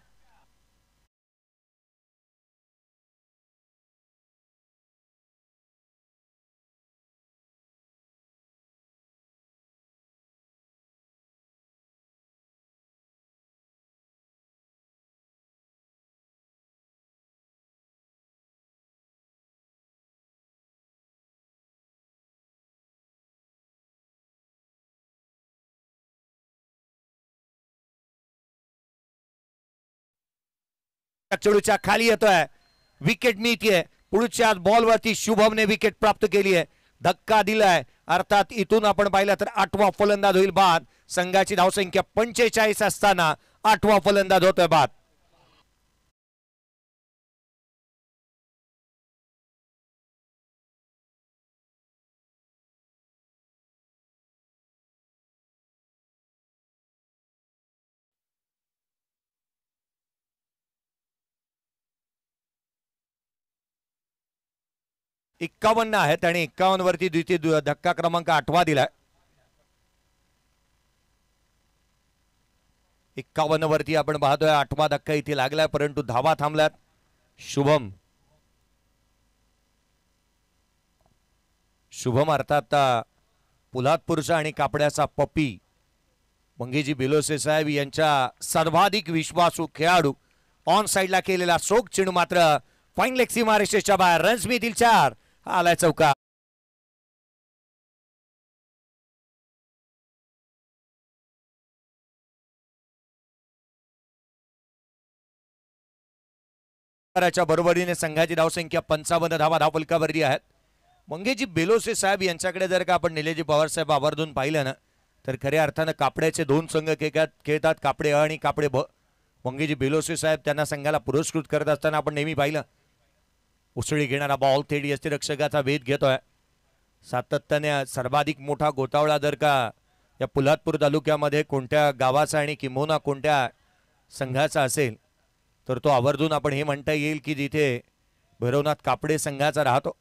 Speaker 1: चेंडूच्या खाली येतोय, विकेट मिळतीये. पुढच्या बॉलवरती शुभमने विकेट प्राप्त केली आहे. धक्का दिलाय. अर्थात इथून आपण पाहिलं तर 8वा फलंदाज होईल बाद. संघाची धावसंख्या 45 असताना 8वा फलंदाज होतोय बाद. एक्कावन्न आहेत आणि 51 वरती द्वितीय धक्का क्रमांक 8वा दिलाय. 51 वरती आपण पाहतोय 8वा धक्का इथे लागलाय, परंतु धावा थांबल्यात. शुभम अर्थात पोलादपूरचा आणि कापड्याचा पप्पी मंगेजी बेलोसे साहेब यांच्या सर्वाधिक विश्वासू खेळाडू. ऑन साइडला केलेला सोक चेंडू मात्र फाईन लेग सीमारेषेच्या बाहेर. रन्स मिळतील 4. आलाय चौका. बरोबरीने संघाची धावसंख्या 55 धावा धावफलकावरती आहेत. मंगेजी बेलोसे साहेब यांच्याकडे जर का आपण निलेजी पवार साहेब आवर्जून पाहिलं ना, तर खऱ्या अर्थानं कापड्याचे 2 संघ खेळतात, कापडे अ आणि कापडे ब. मंगेजी बेलोसे साहेब त्यांना संघाला पुरस्कृत करत असताना आपण नेहमी पाहिलं. उसळी घेणारा बॉल थेट यष्टीरक्षकाचा वेध घेतोय. सातत्याने सर्वाधिक मोठा गोतावळा जर का या पोलादपूर तालुक्यामध्ये कोणत्या गावाचा आणि किंबहुना कोणत्या संघाचा असेल तर तो आवर्जून आपण हे म्हणता येईल की जिथे भैरवनाथ कापडे संघाचा राहतो.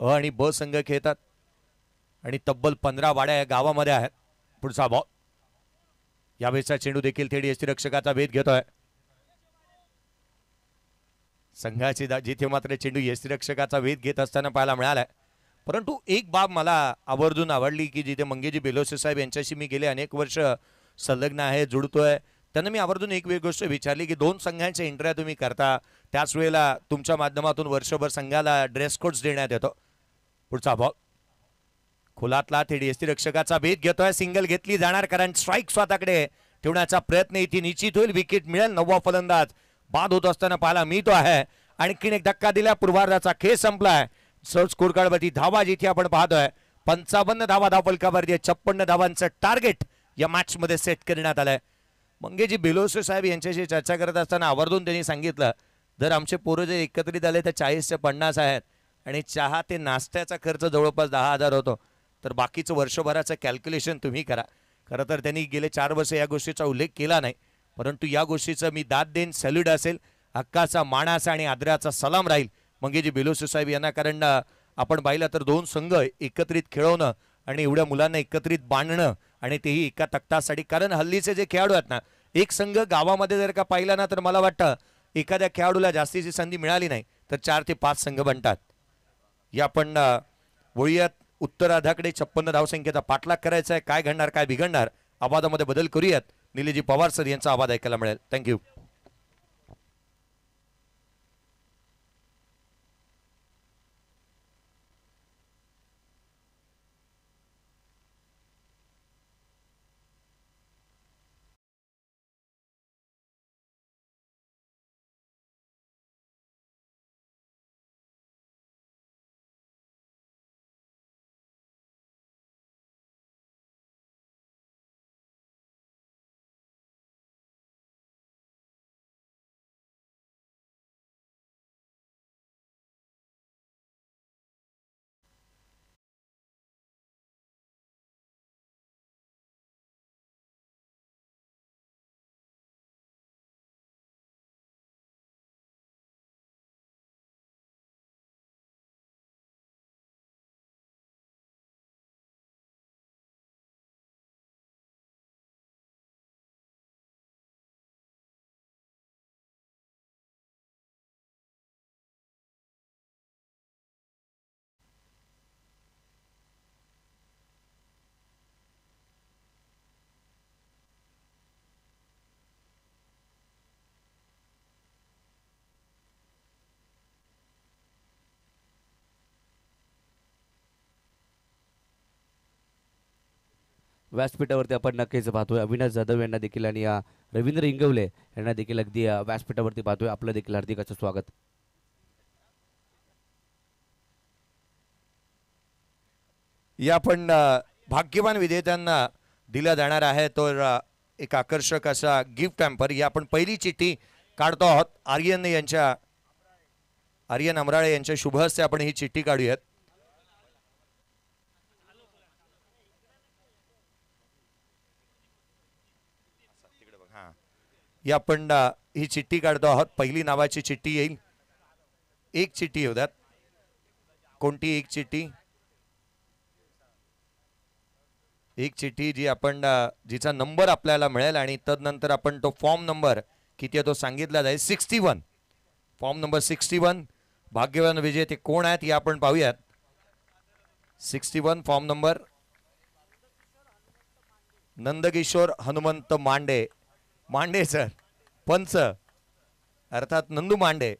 Speaker 1: अ आणि ब संघ खेळतात आणि तब्बल 15 वाड्या या गावामध्ये आहेत. पुढचा बॉल यावेळेचा चेंडू देखील थेट यष्टीरक्षकाचा वेध घेतोय. संघाची जिथे मात्र चेंडू यष्टीरक्षकाचा वेध घेत असताना पाहायला मिळालाय. परंतु एक बाब मला आवर्जून आवडली की जिथे मंगेजी बेलोसे साहेब यांच्याशी मी गेले अनेक वर्ष संलग्न आहे, जुडतोय. त्यांना मी आवर्जून एक वेगळी गोष्ट विचारली की 2 संघांच्या एंट्र्या तुम्ही करता, त्याच वेळेला तुमच्या माध्यमातून वर्षभर संघाला ड्रेस कोड्स देण्यात येतो. पुढचा बॉल खोलातला थेट यष्टीरक्षकाचा भेद घेतोय. सिंगल घेतली जाणार कारण स्ट्राईक स्वतःकडे ठेवण्याचा प्रयत्न इथे निश्चित होईल. विकेट मिळेल. 9वा फलंदाज बाद होत असताना पाहायला मिळतो आहे. आणखीन एक धक्का दिला, पूर्वार्धाचा खेळ संपलाय. सर्व स्कोर कार्डवरती धावा जिथे आपण पाहतोय 55 धावा धावफलकावरती 56 धावांचं टार्गेट या मॅच मध्ये सेट करण्यात आलंय. मंगेजी बेलोसे साहेब यांच्याशी चर्चा करत असताना आवर्जून त्यांनी सांगितलं, जर आमचे पोरं जे एकत्रित आले तर 40 ते 50 आहेत आणि चहा ते नाश्त्याचा खर्च जवळपास 10,000 होतो, तर बाकीचं वर्षभराचं कॅल्क्युलेशन तुम्ही करा. खरं तर त्यांनी गेले 4 वर्ष या गोष्टीचा उल्लेख केला नाही, परंतु या गोष्टीचं मी दाद देईन, सॅल्यूट असेल, हक्काचा, मानाचा आणि आदराचा सलाम राहील मंगेजी बेलोसे साहेब यांना. कारण आपण पाहिलं तर 2 संघ एकत्रित खेळवणं आणि एवढ्या मुलांना एकत्रित बांधणं आणि तेही एका तख्तासाठी. कारण हल्लीचे जे खेळाडू आहेत ना, एक संघ गावामध्ये जर का पाहिला ना, तर मला वाटतं एखाद्या खेळाडूला जास्तीची संधी मिळाली नाही तर 4 ते 5 संघ बनतात. या आपण वळूयात उत्तरार्धाकडे. 56 धावसंख्येचा पाठलाग करायचा आहे. काय घडणार काय बिघडणार, आवाजामध्ये बदल करूयात. निलेजी पवार सर यांचा आवाज ऐकायला मिळेल. थँक्यू.
Speaker 2: व्यासपीठावरती आपण नक्कीच पाहतोय अविनाश जाधव यांना देखील आणि रवींद्र इंगवले यांना देखील अगदी व्यासपीठावरती पाहतोय. आपलं देखील हार्दिक असं स्वागत.
Speaker 1: या पण भाग्यवान विजेत्यांना दिला जाणार आहे तो एक आकर्षक असा गिफ्ट हॅम्पर. या आपण पहिली चिठ्ठी काढतो आहोत. आर्यन अमराळे यांच्या शुभ हस्ते आपण ही चिठ्ठी काढूयात. या आपण ही चिठ्ठी काढतो आहोत. पहिली नावाची चिठ्ठी येईल. एक चिठ्ठी येऊ द्यात. कोणती एक चिठ्ठी? एक चिठ्ठी जी आपण जिचा नंबर आपल्याला मिळेल आणि तदनंतर आपण तो फॉर्म नंबर किती आहे तो सांगितला जाईल. 61 फॉर्म नंबर 61. भाग्यवान विजेते कोण आहेत हे आपण पाहूयात. 61 फॉर्म नंबर नंदकिशोर हनुमंत मांडे. मांडे सर पंच अर्थात नंदू मांडे.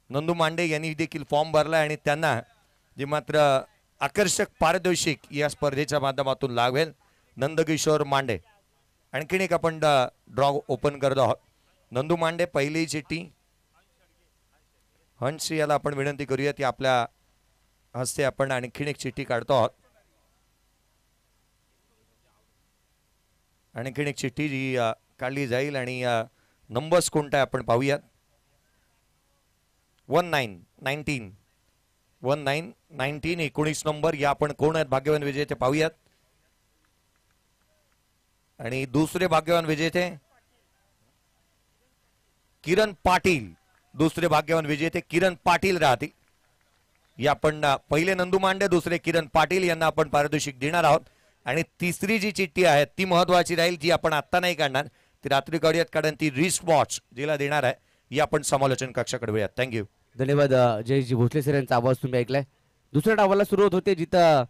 Speaker 1: नंदू मांडे यांनी देखील फॉर्म भरला आणि त्यांना जे मात्र आकर्षक पारितोषिक या स्पर्धेच्या माध्यमातून लागेल. नंदकिशोर मांडे. आणखीन एक आपण ड्रॉ ओपन करत आहोत. नंदू मांडे पहिली चिठ्ठी. हंस याला आपण विनंती करूया की आपल्या हस्ते आपण आणखीन एक चिठ्ठी काढतो आहोत. आणखीन एक चिठ्ठी जी काढली जाईल आणि नंबर्स कोणता आहे आपण पाहूयात. 19 19 नंबर. या आपण कोण आहेत भाग्यवान विजेते पाहूयात. आणि दुसरे भाग्यवान विजेते किरण पाटील. दुसरे भाग्यवान विजेते किरण पाटील राहतील. या आपण पहिले नंदू मांडे, दुसरे किरण पाटील यांना आपण पारितोषिक देणार आहोत. आणि तिसरी जी चिठ्ठी आहे ती महत्वाची राहील, जी आपण आत्ता नाही काढणार, ती रात्री काढूयात. कारण ती रिस्ट वॉच जिला देणार आहे ही आपण समालोचन कक्षाकडे वळूयात. थँक्यू.
Speaker 2: धन्यवाद. जयजी भोसले सर यांचा आवाज तुम्ही ऐकलाय. दुसऱ्या डावाला सुरुवात होते जिथं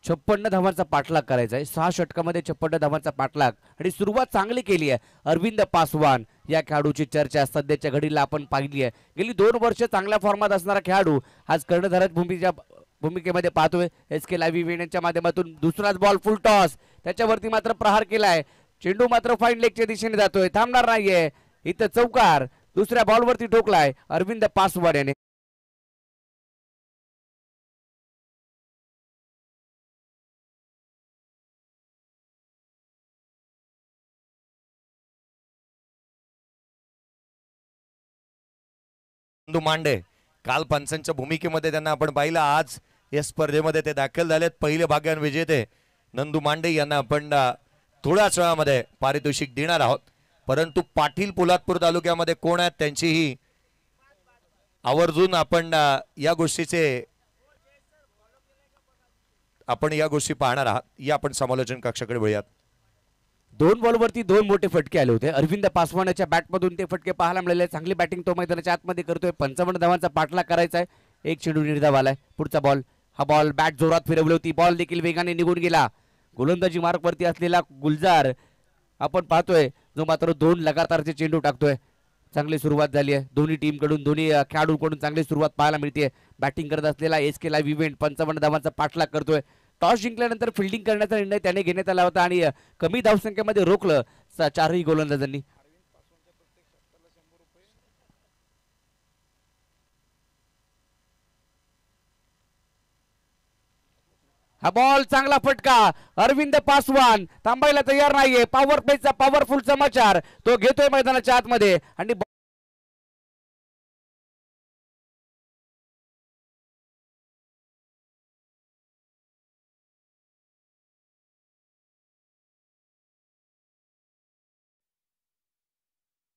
Speaker 2: 56 धावांचा पाठलाग करायचा आहे. 6 षटकामध्ये 56 धावांचा पाठलाग आणि सुरुवात चांगली केली आहे. अरविंद पासवान या खेळाडूची चर्चा सध्याच्या घडीला आपण पाहिली आहे. गेली 2 वर्ष चांगल्या फॉर्मात असणारा खेळाडू आज कर्णधारक भूमिकेमध्ये पाहतोय. SK लाईव्ह इव्हेंटच्या माध्यमातून दुसराच बॉल फुल टॉस, त्याच्यावरती मात्र प्रहार केलाय. चेंडू मात्र फाईन लेगच्या दिशेने जातोय, थांबणार नाहीये. इथं चौकार दुसऱ्या बॉलवरती ठोकलाय अरविंद पासवान याने.
Speaker 1: नंदू मांडे काल पंचांच्या भूमिकेमध्ये त्यांना आपण पाहिलं, आज या स्पर्धेमध्ये ते दाखल झालेत. पहिले भाग्यान विजेते नंदू मांडे यांना आपण थोड्याच वेळामध्ये पारितोषिक देणार आहोत. परंतु पाटील पोलादपूर तालुक्यामध्ये कोण आहेत त्यांचीही आवर्जून आपण या गोष्टी पाहणार आहात. या आपण समालोचन कक्षाकडे वळूयात.
Speaker 2: 2 बॉलवरती 2 मोठे फटके आले होते. अरविंद पासवानाच्या बॅटमधून ते फटके पाहायला मिळाले. चांगली बॅटिंग तो मैदानाच्या आतमध्ये करतोय. 55 धावांचा पाठलाग करायचा आहे. एक चेंडू निर्धाव आलाय. पुढचा बॉल, हा बॉल बॅट जोरात फिरवली होती, बॉल देखील वेगाने निघून गेला. गोलंदाजी मार्कवरती असलेला गुलजार आपण पाहतोय, जो मात्र 2 लगातारचे चेंडू टाकतोय. चांगली सुरुवात झाली आहे दोन्ही टीमकडून, दोन्ही खेळाडूंकडून चांगली सुरुवात पाहायला मिळते. बॅटिंग करत असलेला SK लाईव्ह इव्हेंट 55 धावांचा पाठलाग करतोय. टॉस जिंकल्यानंतर फिल्डिंग करण्याचा निर्णय त्याने घेण्यात आला होता आणि कमी धावसंख्येमध्ये रोखलं चारही गोलंदाजांनी. हा बॉल चांगला फटका, अरविंद पासवान थांबायला तयार नाहीये. पॉवर प्लेचा पॉवरफुल समाचार तो घेतोय मैदानाच्या आतमध्ये आणि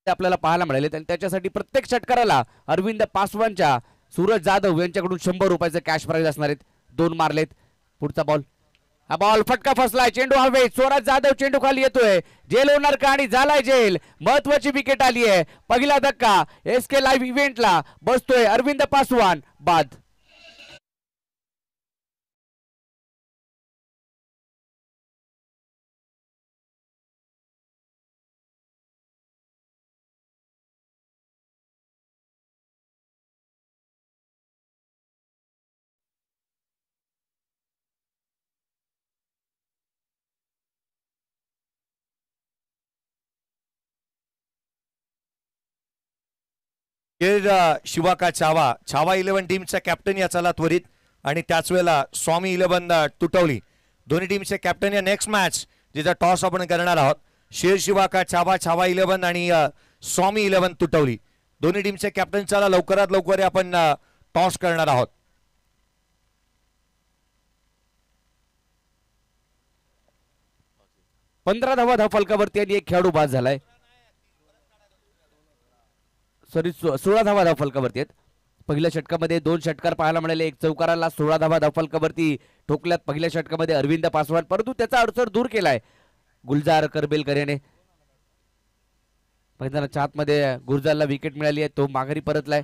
Speaker 2: आपल्याला पाहायला मिळाले. त्याच्यासाठी प्रत्येक षटकाराला अरविंद पासवानच्या सूरज जाधव यांच्याकडून 100 रुपयाचं कॅश प्राइज असणार आहेत. 2 मारलेत. पुढचा बॉल, हा बॉल फटका फसलाय, चेंडू हवे. सूरज जाधव चेंडू खाली येतोय, जेल होणार का आणि झालाय जेल. महत्वाची विकेट आली आहे. पहिला धक्का SK लाईव्ह इव्हेंटला बसतोय. अरविंद पासवान बाद.
Speaker 1: शिवा का छावा, छावा 11 टीमचा कॅप्टन या चला त्वरित, आणि त्याच वेळेला स्वामी 11 तुटवली. दोन्ही टीमचे कॅप्टन या नेक्स्ट मॅच जिचा टॉस आपण करणार आहोत. शेर शिवा का छावा, छावा 11 आणि स्वामी 11 तुटवली. दोन्ही टीमचे कॅप्टन चला लवकरात लवकर आपण टॉस करणार आहोत.
Speaker 2: पंधरा धावा फलकावरती आणि एक खेळाडू बाद झालाय. सॉरी 16 धावा धावफलकावरती आहेत. पहिल्या षटकामध्ये 2 षटकार पाहायला मिळाले. एक चौकाराला 16 धावा धावफलकावरती ठोकल्यात पहिल्या षटकामध्ये अरविंद पासवान, परंतु त्याचा अडसर दूर केलाय गुलजार करबेलकर याने. मैदानाच्या आतमध्ये गुलजारला विकेट मिळाली आहे, तो माघारी परतलाय.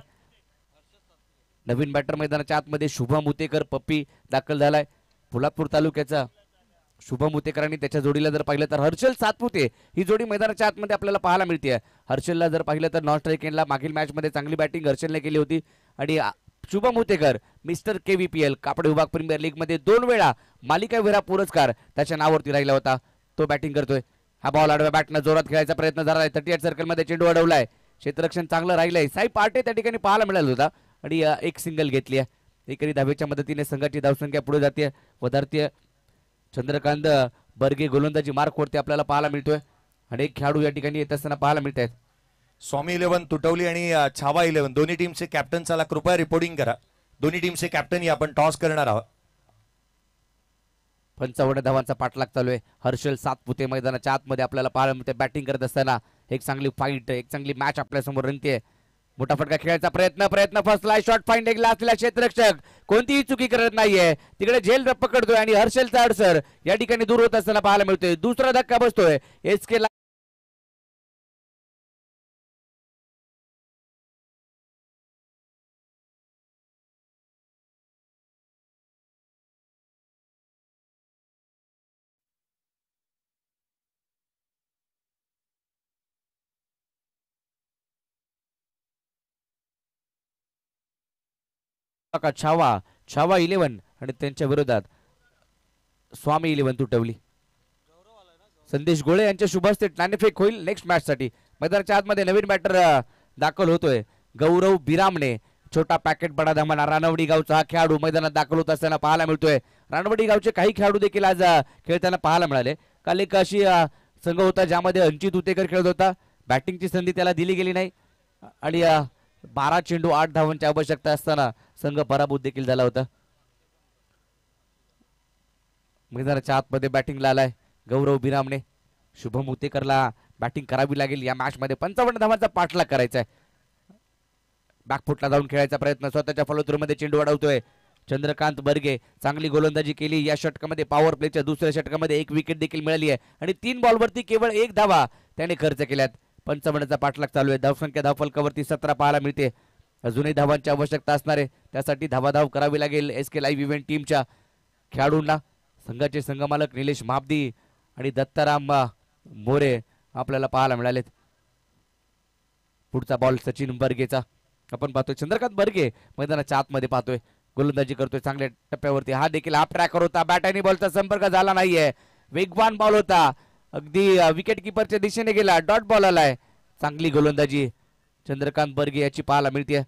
Speaker 2: नवीन बॅटर मैदानाच्या आतमध्ये शुभम मुतेकर पप्पी दाखल झालाय. पोलादपूर तालुक्याचा शुभम मुतेकरांनी त्याच्या जोडीला जर पाहिलं तर हर्षल सातपुते ही जोडी मैदानाच्या आतमध्ये आपल्याला पाहायला मिळते. हर्षलला जर पाहिलं तर नॉन स्ट्राईक एंडला मागील मॅच मध्ये चांगली बॅटिंग हर्षलने केली होती आणि शुभम मुतेकर मिस्टर KVPL कापड विभाग प्रीमियर लीग मध्ये 2 वेळा मालिकावीर पुरस्कार त्याच्या नावावरती राहिला होता. तो बॅटिंग करतोय. हा बॉल आडव्या बॅटनं जोरात खेळायचा प्रयत्न झालाय. 38 सर्कल मध्ये चेंडू अडवलाय. क्षेत्ररक्षण चांगलं राहिलंय. साई पाटे त्या ठिकाणी पाहायला मिळाला होता आणि एक सिंगल घेतली आहे. एकरी धावेच्या मदतीने संघाची धावसंख्या पुढे जाते वधारते. चंद्रकांत बर्गे गोलंदाजी मार्कवरती आपल्याला पाहायला मिळतोय आणि एक खेळाडू या ठिकाणी येत असताना पाहायला मिळत आहेत.
Speaker 1: स्वामी 11 तुटवली आणि छावा 11 दोन्ही टीमचे कॅप्टन चला कृपया रिपोर्टिंग करा. दोन्ही टीमचे कॅप्टन या आपण टॉस करणार आहोत.
Speaker 2: 55 धावांचा पाठलाग चालू आहे. हर्षल सातपुते मैदानाच्या आतमध्ये आपल्याला पाहायला मिळते बॅटिंग करत असताना. एक चांगली फाईट, एक चांगली मॅच आपल्या समोर रंगते. मोठा फटका खेळायचा प्रयत्न फसलाय. शॉर्ट फाईंड एकला असलेला क्षेत्ररक्षक कोणतीही चुकी करत नाहीये. तिकडे झेल पकडतोय आणि हर्षलचा अडसर या ठिकाणी दूर होत असताना पाहायला मिळतोय. दुसरा धक्का बसतोय SK छावा 11 आणि त्यांच्या विरोधात स्वामी 11 तुटवली. संदेश गोळे यांच्या शुभ हस्ते नाणेफेक होईल नेक्स्ट मॅच साठी. मैदानाच्या आतमध्ये नवीन बॅटर दाखल होतोय गौरव बिरामणे. छोटा पॅकेट बडा धमाना रानवडी गावचा हा खेळाडू मैदानात दाखल होत असताना पाहायला मिळतोय. रानवडी गावचे काही खेळाडू देखील आज खेळताना पाहायला मिळाले. काल एक अशी संघ होता ज्यामध्ये अंचित उतेकर खेळत होता. बॅटिंगची संधी त्याला दिली गेली नाही आणि 12 चेंडू 8 धावांची आवश्यकता असताना संघ पराभूत देखील झाला होता. मैदानाच्या आतमध्ये बॅटिंगला आलाय गौरव बिरामणे. शुभम उतेकरला बॅटिंग करावी लागेल या मॅच मध्ये. 55 धावांचा पाठलाग करायचा आहे. बॅकफुटला जाऊन खेळायचा प्रयत्न स्वतःच्या फॉलोथ्रूमध्ये चेंडू अडवतोय चंद्रकांत बर्गे. चांगली गोलंदाजी केली या षटकामध्ये. पॉवर प्लेच्या दुसऱ्या षटकामध्ये 1 विकेट देखील मिळाली आहे आणि 3 बॉलवरती केवळ 1 धावा त्याने खर्च केल्यात. 55चा पाठलाग चालू आहे. धावसंख्या धावफलकावरती 17 पाहायला मिळते. अजूनही धावांची आवश्यकता असणार आहे. त्यासाठी धावाधाव करावी लागेल SK लाईव्ह इव्हेंट टीमच्या खेळाडूंना. संघाचे संघमालक निलेश महाबदी आणि दत्ताराम मोरे आपल्याला पाहायला मिळालेत. पुढचा बॉल सचिन बर्गेचा आपण पाहतोय. चंद्रकांत बर्गे मैदानाच्या आतमध्ये पाहतोय गोलंदाजी करतोय चांगल्या टप्प्यावरती. हा देखील हाफ ट्रॅकर होता. बॅट आणि बॉलचा संपर्क झाला नाहीये. वेगवान बॉल होता. अगदी विकेट किपरच्या दिशेने गेला. डॉट बॉल आलाय. चांगली गोलंदाजी चंद्रकांत बर्गे याची पाहायला मिळते.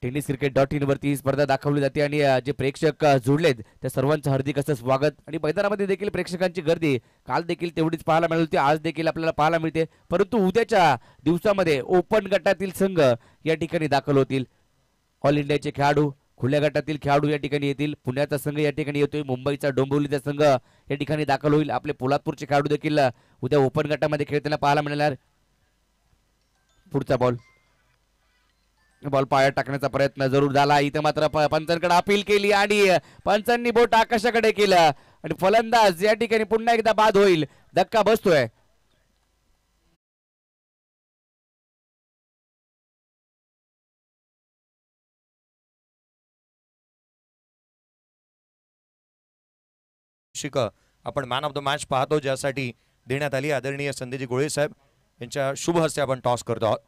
Speaker 2: टेनिस क्रिकेट .in वरती ही स्पर्धा दाखवली जाते आणि जे प्रेक्षक जुळलेत त्या सर्वांचं हार्दिक असं स्वागत. आणि मैदानामध्ये देखील प्रेक्षकांची गर्दी काल देखील तेवढीच पाहायला मिळाली होती. आज देखील आपल्याला पाहायला मिळते. परंतु उद्याच्या दिवसामध्ये ओपन गटातील संघ या ठिकाणी दाखल होतील. ऑल इंडियाचे खेळाडू खुल्या गटातील खेळाडू या ठिकाणी येतील. पुण्याचा संघ या ठिकाणी येतोय. मुंबईचा डोंबिवलीचा संघ या ठिकाणी दाखल होईल. आपले पोलादपूरचे खेळाडू देखील उद्या ओपन गटामध्ये खेळताना पाहायला मिळणार. पुढचा बॉल पायात टाकण्याचा प्रयत्न जरूर झाला. इथे मात्र पंचांकडे अपील केली आणि पंचांनी बोट आकाशाकडे केलं आणि फलंदाज या ठिकाणी पुन्हा एकदा बाद होईल. धक्का बसतोय.
Speaker 1: आपण मॅन ऑफ द मॅच पाहतो ज्यासाठी देण्यात आली. आदरणीय संदेजी गोळे साहेब यांच्या शुभ हस्ते आपण टॉस करतो आहोत.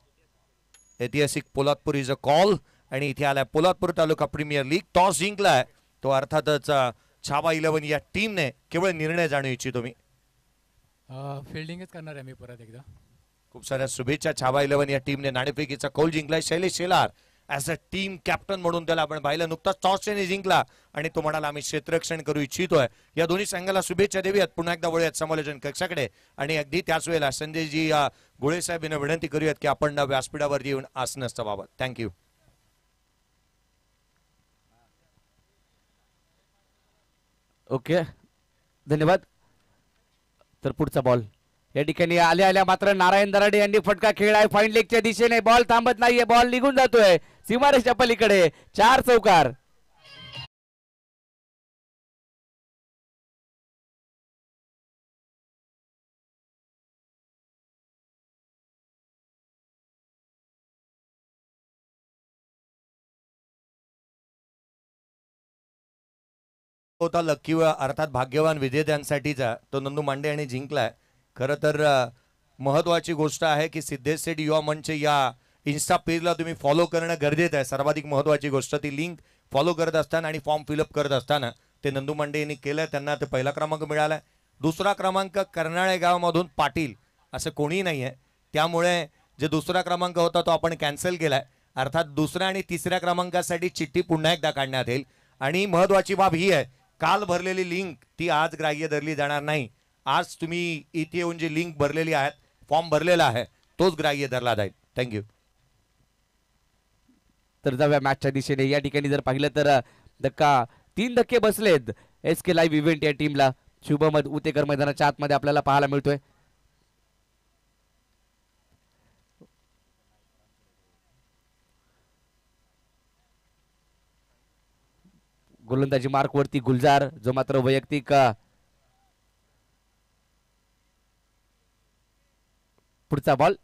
Speaker 1: ऐतिहासिक पोलादपूर इज अ कॉल आणि इथे आलाय पोलादपूर तालुका प्रीमियर लीग. टॉस जिंकलाय तो अर्थातच छावा 11 या टीमने. केवळ निर्णय जाणू इच्छितो मी.
Speaker 3: फिल्डिंगच करणार आहे मी परत एकदा.
Speaker 1: खूप साऱ्या शुभेच्छा. छावा 11 या टीमने नाणेफेकीचा कौल जिंकलाय. Shailesh Shelar as a team captain म्हणून त्याला आपण पाहिलं. नुकताच टॉस त्याने जिंकला आणि तो म्हणाला आम्ही क्षेत्ररक्षण करू इच्छितोय. या दोन्ही संघाला शुभेच्छा देऊयात. पुन्हा एकदा वळूयात समालोचन कक्षाकडे आणि अगदी त्याच वेळेला संजयजी गोळे साहेब यांना विनंती करूयात की आपण व्यासपीठावर येऊन आसन बाबत. थँक्यू.
Speaker 2: ओके धन्यवाद. तर पुढचा बॉल या ठिकाणी आल्या मात्र नारायण दराडे यांनी फटका खेळलाय फाईन लेगच्या दिशेने. बॉल थांबत नाहीये. बॉल निघून जातोय सीमारेषच्या पलीकडे. 4 चौकार.
Speaker 1: होता लकी अर्थात भाग्यवान विजेत्यांसाठीचा तो नंदू मांडे यांनी जिंकलाय. खरं तर महत्वाची गोष्ट आहे की सिद्धेश सेठ युवा मंच या इन्स्टा पेजला तुम्ही फॉलो करणं गरजेचं आहे. सर्वाधिक महत्वाची गोष्ट ती लिंक फॉलो करत असताना आणि फॉर्म फिलअप करत असताना ते नंदू मांडे यांनी केलंय. त्यांना ते पहिला क्रमांक मिळालाय. दुसरा क्रमांक कर्नाळे गावामधून पाटील असं कोणीही नाही आहे. त्यामुळे जे दुसरा क्रमांक होता तो आपण कॅन्सल केलाय. अर्थात दुसऱ्या आणि तिसऱ्या क्रमांकासाठी चिठ्ठी पुन्हा एकदा काढण्यात येईल. आणि महत्वाची बाब ही आहे काल भरलेली लिंक ती आज ग्राह्य धरली जाणार नाही. आज तुम्ही इथे येऊन जी लिंक भरलेली आहे फॉर्म भरलेला आहे तोच ग्राह्य धरला जाईल. थँक्यू.
Speaker 2: तर जाऊया मॅचच्या दिशेने. या ठिकाणी जर पाहिलं तर 3 धक्के बसलेत SK लाईव्ह इव्हेंट या टीमला. शुभम उतेकर मैदानाच्या आतमध्ये आपल्याला पाहायला मिळतोय. गोलंदाजी मार्क वरती गुलजार जो मात्र वैयक्तिक पुढचा बॉल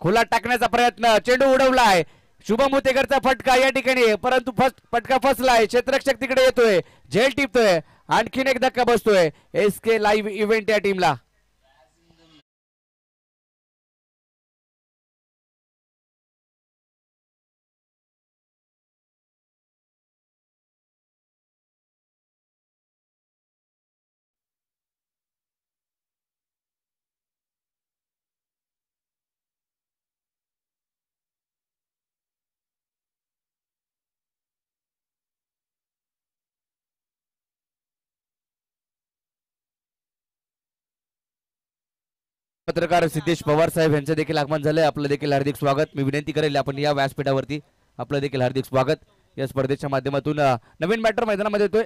Speaker 2: खोला टाकण्याचा प्रयत्न. चेंडू उडवलाय. शुभम उतेकरचा फटका या ठिकाणी परंतु फटका फसलाय. क्षेत्ररक्षक तिकडे येतोय. झेल टिपतोय. आणखीन एक धक्का बसतोय SK लाईव्ह इव्हेंट या टीमला. पत्रकार सिद्धेश पवार साहेब यांचं देखील आगमन झालंय. आपलं देखील हार्दिक स्वागत. मी विनंती करेल आपण या व्यासपीठावरती आपलं देखील हार्दिक स्वागत. या स्पर्धेच्या माध्यमातून नवीन मॅटर मैदानामध्ये येतोय.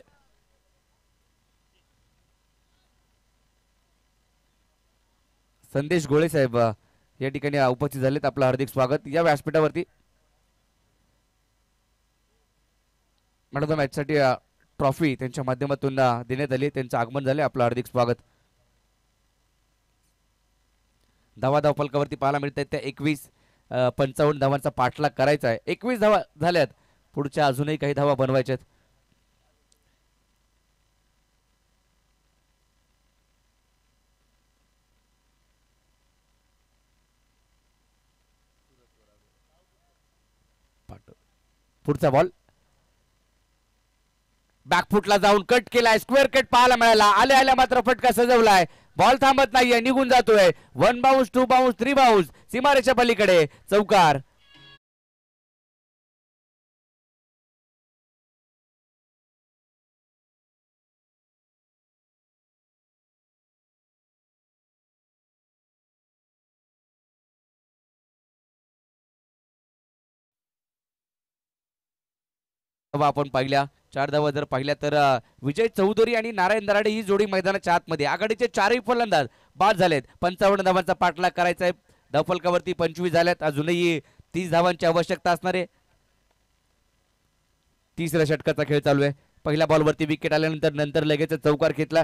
Speaker 2: संदेश गोळे साहेब या ठिकाणी उपस्थित झालेत. आपलं हार्दिक स्वागत या व्यासपीठावरती. मॅन ऑफ द मॅचसाठी ट्रॉफी त्यांच्या माध्यमातून देण्यात आली. त्यांचं आगमन झाले. आपलं हार्दिक स्वागत. धावा फलकावरती पाहायला मिळत आहेत त्या 21-55 धावांचा पाठलाग करायचा आहे. 21 धावा झाल्यात. पुढच्या अजूनही काही धावा बनवायच्यात. पुढचा बॉल बॅकफुटला जाऊन कट केलाय. स्क्वेअर कट पाहायला मिळाला. आल्या आल्या मात्र फटका सजवलाय. बॉल थांबत नाहीये, निघून जातोय. 1 बाउन्स, 2 बाउन्स, 3 बाउन्स, सीमारेच्या पलीकडे चौकार. आपण पाहिल्या 4 धावा जर पाहिल्या तर विजय चौधरी आणि नारायण दराडे ही जोडी मैदानाच्या आतमध्ये. आघाडीचे 4ही फलंदाज बाद झालेत. 55 धावांचा पाठलाग करायचा आहे. धावफलकावरती 25 झाल्यात. अजूनही 30 धावांची आवश्यकता असणार आहे. तिसऱ्या षटकाचा खेळ चालू आहे. पहिल्या बॉलवरती विकेट आल्यानंतर लगेच चौकार घेतला.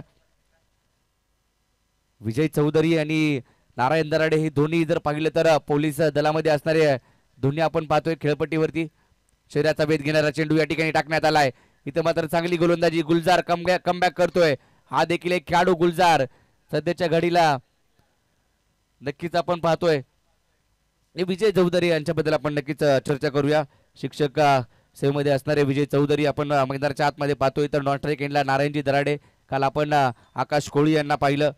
Speaker 2: विजय चौधरी आणि नारायण दराडे हे दोन्ही जर पाहिले तर पोलीस दलामध्ये असणारे दोन्ही आपण पाहतोय खेळपट्टीवरती. शरीराचा वेध घेणारा चेंडू या ठिकाणी टाकण्यात आलाय. इथं मात्र चांगली गोलंदाजी. गुलजार कमबॅक करतोय. हा देखील एक खेळाडू गुलजार सध्याच्या घडीला नक्कीच आपण पाहतोय. विजय चौधरी यांच्याबद्दल आपण नक्कीच चर्चा करूया. शिक्षक सेवेमध्ये असणारे विजय चौधरी आपण मैदानाच्या आतमध्ये पाहतोय. तर नॉन स्ट्राईक एंडला नारायणजी दराडे. काल आपण आकाश कोळी यांना पाहिलं.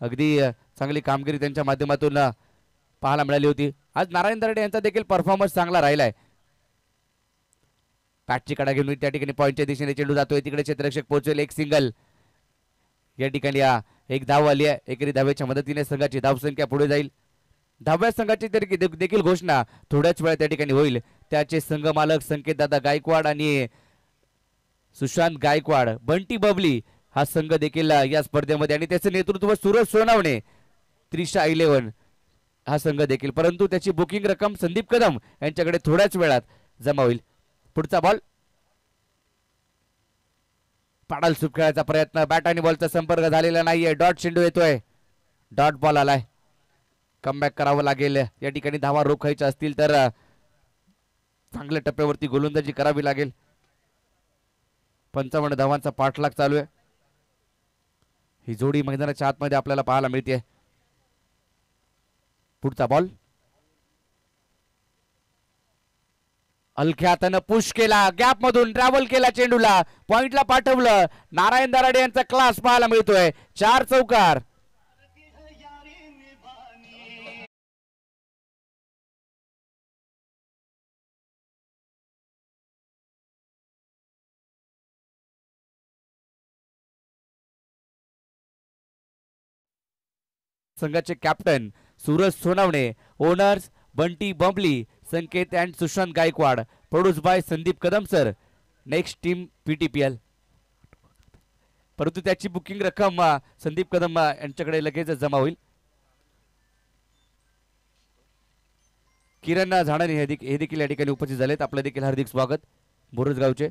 Speaker 2: अगदी चांगली कामगिरी त्यांच्या माध्यमातून पाहायला मिळाली होती. आज नारायण दराडे यांचा देखील परफॉर्मन्स चांगला राहिलाय. पॅटची कडा घेऊन त्या ठिकाणी पॉईंटच्या दिशेने चेंडू जातोय. तिकडे क्षेत्ररक्षक पोहोचेल. एक सिंगल या ठिकाणी एक धाव आली आहे. एकेरी धावेच्या मदतीने संघाची धावसंख्या पुढे जाईल. 10व्या संघाची देखील घोषणा थोड्याच वेळात त्या ठिकाणी होईल. त्याचे संघ मालक संकेतदादा गायकवाड आणि सुशांत गायकवाड. बंटी बबली हा संघ देखील या स्पर्धेमध्ये आणि त्याचे नेतृत्व सूरज सोनावणे. त्रिशा 11 हा संघ देखील. परंतु त्याची बुकिंग रक्कम संदीप कदम यांच्याकडे थोड्याच वेळात जमा होईल. पुढचा बॉल पाडाल सुप खेळायचा प्रयत्न. बॅट आणि बॉलचा संपर्क झालेला नाहीये. डॉट चेंडू येतोय. डॉट बॉल आलाय. कमबॅक करावं लागेल. या ठिकाणी धावा रोखायच्या असतील तर चांगल्या टप्प्यावरती गोलंदाजी करावी लागेल. 55 धावांचा पाठलाग चालू आहे. ही जोडी मैदानाच्या आतमध्ये आपल्याला पाहायला मिळते. पुढचा बॉल हलक्या हातानं पुश केला. गॅप मधून ट्रॅव्हल केला. चेंडूला पॉइंटला पाठवलं. नारायण दराडे यांचा क्लास पाहायला मिळतोय. 4 चौकार. संघाचे captain Suraj Sonawane. Owners Bunty Bambli, Sanket and Sushant Gaikwad. Produce by Sandeep Kadam sir. Next team PTPL. परंतु त्याची बुकिंग रक्कम संदीप कदम यांच्याकडे लगेच जमा होईल. किरण झाडाने हे देखील या ठिकाणी उपस्थित झालेत. आपलं देखील हार्दिक स्वागत. बोरजगावचे.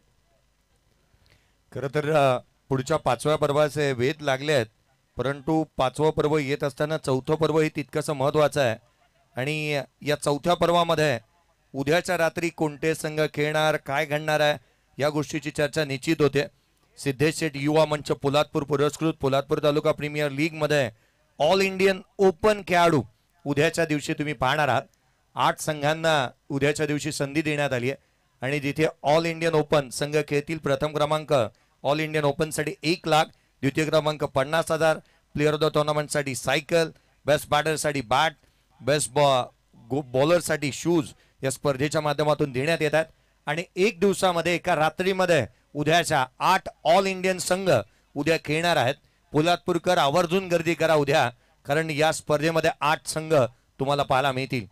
Speaker 1: खरं तर पुढच्या 5व्या पर्वाचे वेध लागले आहेत. परंतु 5वं पर्व येत असताना 4थं पर्व हे तितकंसं महत्वाचं आहे. आणि या 4थ्या पर्वामध्ये उद्याच्या रात्री कोणते संघ खेळणार, काय घडणार आहे, या गोष्टीची चर्चा निश्चित होते. सिद्धेश शेठ युवा मंच पोलादपूर पुरस्कृत पोलादपूर तालुका प्रीमियर लीग मध्ये ऑल इंडियन ओपन खेळाडू उद्याच्या दिवशी तुम्ही पाहणार आहात. 8 संघांना उद्याच्या दिवशी संधी देण्यात आली आहे. आणि जिथे ऑल इंडियन ओपन संघ खेळतील. प्रथम क्रमांक ऑल इंडियन ओपन साठी 1 लाख, द्वितीय क्रमांक 50,000, प्लेअर ऑफ द टुर्नामेंट साठी सायकल, बेस्ट बॅटर साठी बॅट, बेस्ट बॉलर साठी शूज या स्पर्धेच्या माध्यमातून देण्यात येतात. आणि एक दिवसामध्ये एका रात्रीमध्ये उद्याच्या 8 ऑल इंडियन संघ उद्या खेळणार आहेत. पोलादपूरकर आवर्जून गर्दी करा उद्या. कारण या स्पर्धेमध्ये 8 संघ तुम्हाला पाहायला मिळतील.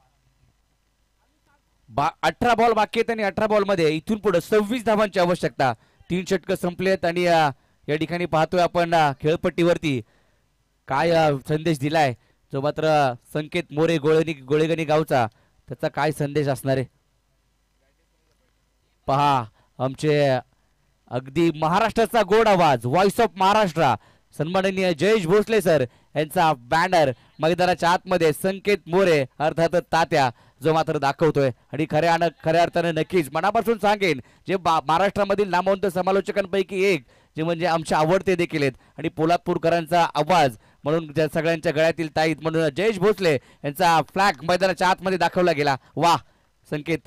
Speaker 2: 18 बॉल बाकी आहेत आणि 18 बॉल मध्ये इथून पुढे 26 धावांची आवश्यकता. 3 षटकं संपलेत आणि या ठिकाणी पाहतोय आपण खेळपट्टीवरती काय संदेश दिलाय जो मात्र संकेत मोरे गोळेगणी गावचा, त्याचा काय संदेश असणार आहे पहा. आमचे अगदी महाराष्ट्राचा गोड आवाज, व्हॉइस ऑफ महाराष्ट्र, सन्माननीय जयेश भोसले सर यांचा बॅनर मैदानाच्या आतमध्ये संकेत मोरे अर्थात तात्या जो मात्र दाखवतोय. आणि खऱ्या अर्थानं नक्कीच मनापासून सांगेन जे महाराष्ट्रामधील नामवंत समालोचकांपैकी एक जे म्हणजे आमचे आवडते देखील आहेत आणि पोलादपूरकरांचा आवाज म्हणून सगळ्यांच्या गळ्यातील ताईत म्हणून जयेश भोसले यांचा फ्लॅग मैदानाच्या आतमध्ये दाखवला गेला. वा संकेत,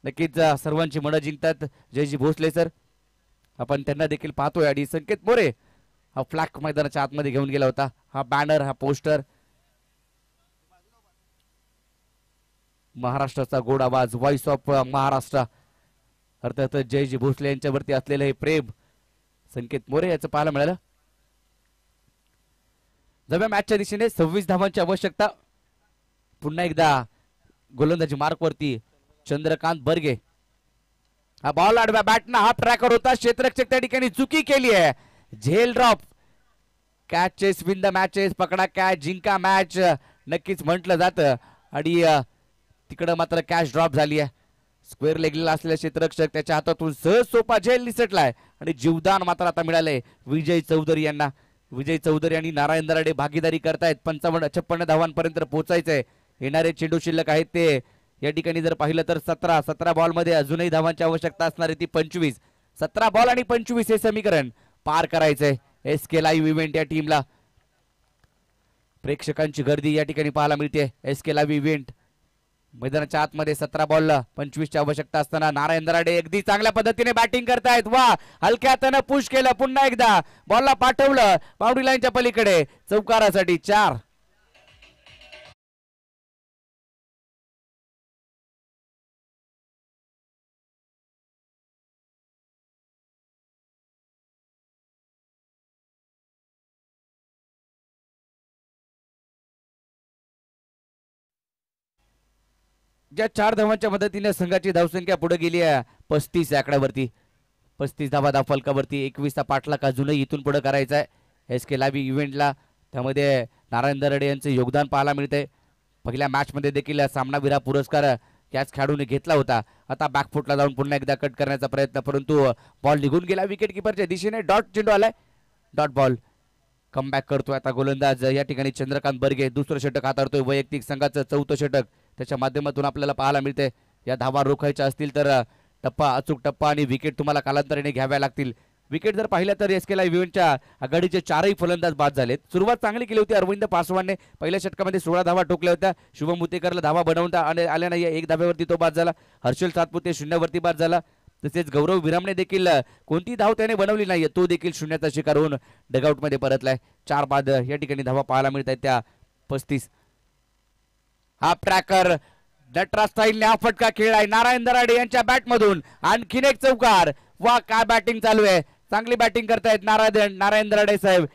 Speaker 2: नक्कीच सर्वांची मनं जिंकतात जयजी भोसले सर. आपण त्यांना देखील पाहतोय आणि संकेत मोरे हा फ्लॅग मैदानाच्या आतमध्ये घेऊन गेला होता. हा बॅनर, हा पोस्टर, महाराष्ट्राचा गोड आवाज, व्हॉइस ऑफ महाराष्ट्र, अर्थात जयजी भोसले यांच्यावरती असलेलं हे प्रेम संकेत मोरे याचं पाहायला मिळालं. नव्या मॅचच्या दिशेने 26 धावांची आवश्यकता. पुन्हा एकदा गोलंदाजी मार्कवरती चंद्रकांत बर्गे. हा बॉल आडव्या बॅटना हा ट्रॅकर होता, क्षेत्ररक्षक त्या ठिकाणी चुकी केली आहे. झेल drop, catches win the matches, पकडा कॅच जिंका मॅच नक्कीच म्हटलं जातं आणि तिकडं मात्र कॅच ड्रॉप झाली आहे. स्क्वेअर लेगला असलेला क्षेत्ररक्षक त्याच्या हातातून सहज सोपा झेल निसटलाय आणि जीवदान मात्र आता मिळालंय विजय चौधरी यांना. विजय चौधरी आणि नारायण दराडे भागीदारी करतायत. 55-56 धावांपर्यंत पोहोचायचंय. येणारे चेंडू शिल्लक आहेत ते या ठिकाणी जर पाहिलं तर 17 बॉलमध्ये अजूनही धावांची आवश्यकता असणार आहे ती 25. 17 बॉल आणि 25 हे समीकरण पार करायचंय SK लाईव्ह इव्हेंट या टीमला. प्रेक्षकांची गर्दी या ठिकाणी पाहायला मिळते. SK लाईव्ह इव्हेंट मैदानाच्या आतमध्ये 17 बॉलला 25 ची आवश्यकता असताना नारायण दराडे अगदी चांगल्या पद्धतीने बॅटिंग करतायत. वा, हलक्या हाताने पुश केलं, पुन्हा एकदा बॉलला पाठवलं बाउंड्री लाईनच्या पलीकडे चौकारासाठी 4. ज्या 4 धावांच्या मदतीने संघाची धावसंख्या पुढे गेली आहे 35 आकड्यावरती. 35 धावा धावफलकावरती. 21चा पाठलाग अजूनही इथून पुढे करायचा आहे SK लाईव्ह इव्हेंटला. त्यामध्ये नारायण दराडे यांचे योगदान पाहायला मिळते. पहिल्या मॅचमध्ये देखील सामनावीर पुरस्कार याच खेळाडूने घेतला होता. आता बॅकफुटला जाऊन पुन्हा एकदा कट करण्याचा प्रयत्न, परंतु बॉल निघून गेला विकेट किपरच्या दिशेने. डॉट चेंडू आलाय, डॉट बॉल. कमबॅक करतोय आता गोलंदाज या ठिकाणी चंद्रकांत बर्गे. दुसरं षटक हाताळतोय, वैयक्तिक संघाचं 4थं षटक त्याच्या माध्यमातून आपल्याला पाहायला मिळते. या धावा रोखायच्या असतील तर टप्पा, अचूक टप्पा आणि विकेट तुम्हाला कालांतराने घ्याव्या लागतील. विकेट जर पाहिलं तर SK लाईव्ह इव्हेंटच्या आघाडीचे 4ही फलंदाज बाद झालेत. सुरुवात चांगली केली होती अरविंद पासवानने. पहिल्या षटकामध्ये 16 धावा ठोकल्या होत्या. शुभम मुतेकरला धावा बनवता आल्या नाही, 1 धाब्यावरती तो बाद झाला. हर्षल सातपुते 0 वरती बाद झाला. तसेच गौरव विरामने देखील कोणती धाव त्याने बनवली नाही, तो देखील 0चा शिकार होऊन डगआउटमध्ये परतलाय. 4 बाद या ठिकाणी धावा पाहायला मिळत आहेत त्या 35. हा ट्रॅकर नटराज स्टाईलने हा फटका खेळलाय नारायण दराडे यांच्या बॅटमधून. आणखीन एक चौकार. वा, काय बॅटिंग चालू आहे, चांगली बॅटिंग करतायत नारायण दराडे साहेब.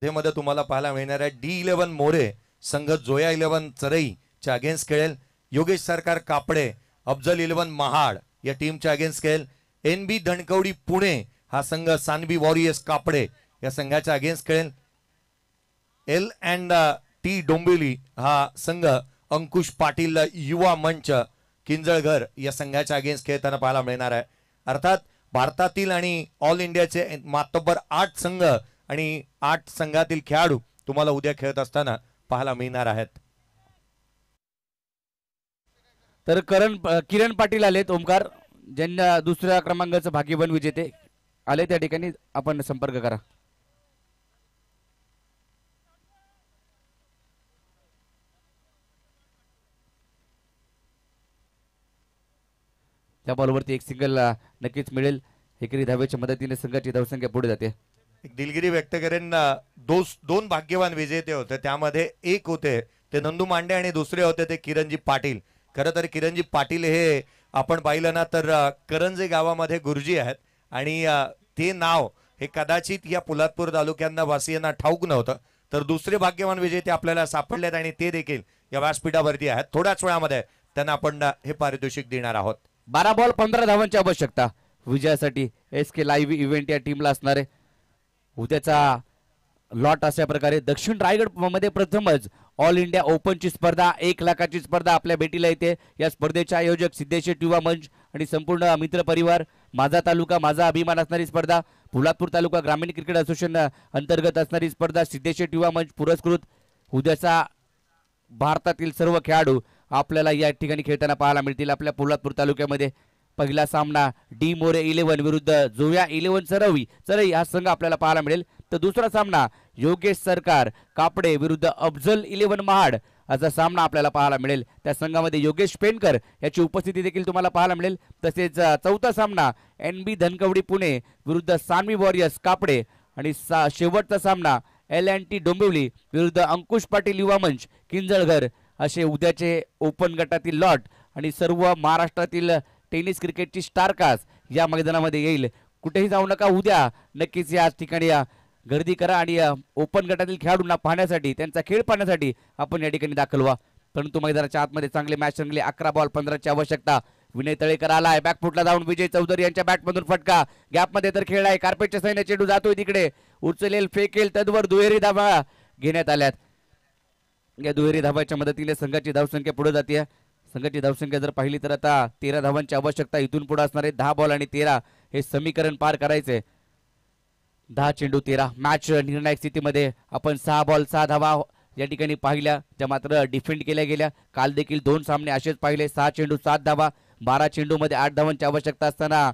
Speaker 1: मध्ये तुम्हाला पाहायला मिळणार आहे D11 मोरे संघ जोया 11 चरईच्या अगेन्स्ट खेळेल. योगेश सरकार कापडे अफजल 11 महाड या टीमच्या अगेन्स्ट खेळेल. NB धनकवडी पुणे हा संघ सानबी वॉरियर्स कापडे या संघाच्या अगेन्स्ट खेळेल. L&T डोंबिवली हा संघ अंकुश पाटील युवा मंच किंजळघर या संघाच्या अगेन्स्ट खेळताना पाहायला मिळणार आहे. अर्थात भारतातील आणि ऑल इंडियाचे मातब्बर 8 संघ आणि 8 संघातील खेळाडू तुम्हाला उद्या खेळत असताना पाहायला मिळणार आहेत.
Speaker 2: तर किरण पाटील आलेत, ओमकार ज्यांना दुसऱ्या क्रमांकाचं भाग्यवान विजेते आले, त्या ठिकाणी आपण संपर्क करा. त्या बॉलवरती एक सिंगल नक्कीच मिळेल. एकेरी धावेच्या मदतीने संघाची धावसंख्या पुढे जाते.
Speaker 1: एक दिलगिरी व्यक्त करेन. दोन भाग्यवान विजेते होते, त्यामध्ये एक होते ते नंदू मांडे आणि दुसरे होते ते किरणजी पाटील. खरं तर किरणजी पाटील हे आपण पाहिलं ना तर करंजे गावामध्ये गुरुजी आहेत आणि ते नाव हे कदाचित या पोलादपूर तालुक्यांना वासियांना ठाऊक नव्हतं. तर दुसरे भाग्यवान विजेते आपल्याला सापडलेत आणि ते देखील या व्यासपीठावरती आहेत. थोड्याच वेळामध्ये त्यांना आपण हे पारितोषिक देणार आहोत.
Speaker 2: 12 बॉल 15 धावांची आवश्यकता विजयासाठी SK लाईव्ह इव्हेंट या टीमला असणार आहे. उद्याचा लॉट अशा प्रकारे दक्षिण रायगड मध्ये प्रथमच ऑल इंडिया ओपनची स्पर्धा 1 लाखाची स्पर्धा आपल्या भेटीला येते. या स्पर्धेचे आयोजक सिद्धेश्वर युवा मंच आणि संपूर्ण मित्र परिवार, माझा तालुका माझा अभिमान असणारी स्पर्धा, पोलादपूर तालुका ग्रामीण क्रिकेट असोसिएशन अंतर्गत असणारी स्पर्धा, सिद्धेश्वर युवा मंच पुरस्कृत. उद्याचा भारतातील सर्व खेळाडू आपल्याला या ठिकाणी खेळताना पाहायला मिळतील. आपल्या पोलादपूर तालुक्यामध्ये पहिला सामना डी मोरे 11 विरुद्ध जोया 11 चरई हा संघ आपल्याला पाहायला मिळेल. तर दुसरा सामना योगेश सरकार कापडे विरुद्ध अफजल 11 महाड असा सामना आपल्याला पाहायला मिळेल. त्या संघामध्ये योगेश पेनकर याची उपस्थिती देखील तुम्हाला पाहायला मिळेल. तसेच चौथा सामना NB धनकवडी पुणे विरुद्ध सानवी वॉरियर्स कापडे आणि शेवटचा सामना LNT डोंबिवली विरुद्ध अंकुश पाटील युवा मंच किंजळघर असे उद्याचे ओपन गटातील लॉट आणि सर्व महाराष्ट्रातील टेनिस क्रिकेटची स्टार कास्ट या मैदानामध्ये येईल. कुठेही जाऊ नका. उद्या नक्कीच या ठिकाणी गर्दी करा आणि ओपन गटातील खेळाडूंना पाहण्यासाठी त्यांचा खेळ पाहण्यासाठी आपण या ठिकाणी दाखल व्हा. परंतु मैदानाच्या आतमध्ये चांगले मॅच रंगले. 11 बॉल 15 ची आवश्यकता. विनय तळेकर आलाय बॅकफुटला जाऊन विजय चौधरी यांच्या बॅटमधून फटका. गॅपमध्ये तर खेळलाय. कार्पेटच्या सैन्य चेंडू जातोय तिकडे. उचलेल फेकेल तद्वर दुहेरी धावा घेण्यात आल्यात. या दुहेरी धावाच्या मदतीने संघाची धावसंख्या पुढे जाते. संघाची धावसंख्या जर पाहिली तर आता 13 धावांची आवश्यकता इथून पुढे असणार आहे. 10 बॉल आणि 13 हे समीकरण पार करायचे. 10 चेंडू 13 मॅच निर्णायक स्थितीमध्ये आपण 6 बॉल 6 धावा या ठिकाणी पाहिल्या, ज्या मात्र डिफेंड केल्या गेल्या. काल देखील 2 सामने असेच पाहिले. 6 चेंडू 7 धावा. 12 चेंडूमध्ये 8 धावांची आवश्यकता असताना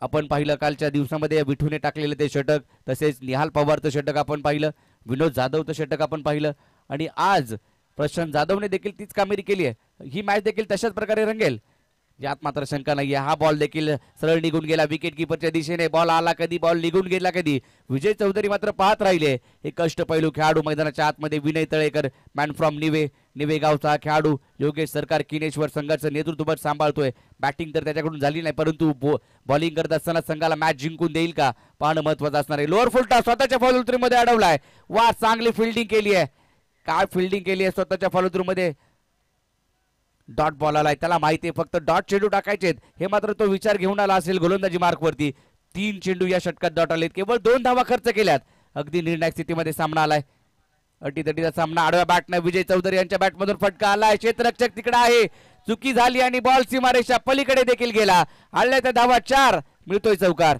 Speaker 2: आपण पाहिलं कालच्या दिवसामध्ये विठूने टाकलेलं ते षटक, तसेच निहाल पवारचं षटक आपण पाहिलं, विनोद जाधवचं षटक आपण पाहिलं आणि आज प्रशांत जाधवने देखील तीच कामगिरी केली आहे. ही मॅच देखील तशाच प्रकारे रंगेल यात मात्र शंका नाही. हा बॉल देखील सरळ निघून गेला विकेट किपरच्या दिशेने. बॉल आला कधी, बॉल निघून गेला कधी. विजय चौधरी मात्र पाहत राहिले. हे कष्टपैलू खेळाडू मैदानाच्या आतमध्ये. विनय तळेकर मॅन फ्रॉम निवे गावचा खेळाडू. योगेश सरकार किनेश्वर संघाचं नेतृत्व सांभाळतोय. बॅटिंग तर त्याच्याकडून झाली नाही, परंतु बॉलिंग करत असताना संघाला मॅच जिंकून देईल का पाहणं महत्वाचं असणार आहे. लोअर फुलटा स्वतःच्या फॉलोथ्रूमध्ये अडवलाय. वा, चांगली फिल्डिंग केली आहे. काय फिल्डिंग केली आहे स्वतःच्या फॉलोथ्रूमध्ये. डॉट बॉल आलाय. त्याला माहिती आहे फक्त डॉट चेंडू टाकायचे. हे मात्र तो विचार घेऊन आला असेल गोलंदाजी मार्कवरती. 3 चेंडू या षटकात डॉट आलेत. केवळ 2 धावा खर्च केल्यात. अगदी निर्णायक स्थितीमध्ये सामना आलाय. अटीतटीचा सामना. आडव्या बॅटने विजय चौधरी यांच्या बॅटमधून फटका आलाय. क्षेत्ररक्षक तिकडे आहे. चुकी झाली आणि बॉल सीमारेषा पलीकडे देखील गेला. आल्या त्या धावा 4. मिळतोय चौकार.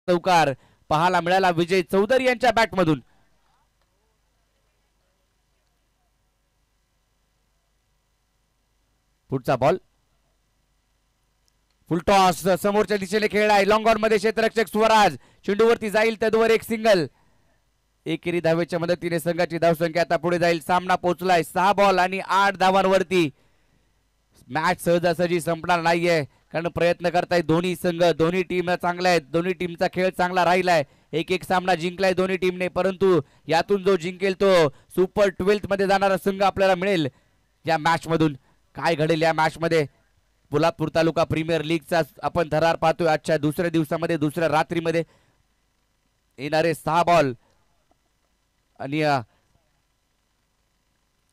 Speaker 2: चौकार पाहायला मिळाला विजय चौधरी यांच्या बॅटमधून. पुढचा बॉल फुल टॉस समोरच्या दिशेने खेळलाय. लॉंग ऑन मध्ये क्षेत्ररक्षक स्वराज चेंडूवरती जाईल त्यावर एक सिंगल. एकेरी धावेच्या मदतीने संघाची धावसंख्या आता पुढे जाईल. सामना पोहोचलाय 6 बॉल आणि 8 धावांवरती. मॅच सहजासहजी संपणार नाहीये कारण प्रयत्न करतायत दोन्ही संघ. दोन्ही टीम चांगल्या आहेत. दोन्ही टीमचा खेळ चांगला राहिलाय. एक सामना जिंकलाय दोन्ही टीमने, परंतु यातून जो जिंकेल तो सुपर 12 मध्ये जाणारा संघ आपल्याला मिळेल. या मॅच मधून काय घडेल या मॅच मध्ये. पोलादपूर तालुका प्रीमियर लीगचा आपण थरार पाहतोय आजच्या दुसऱ्या दिवसामध्ये, दुसऱ्या रात्रीमध्ये. येणारे 6 बॉल आणि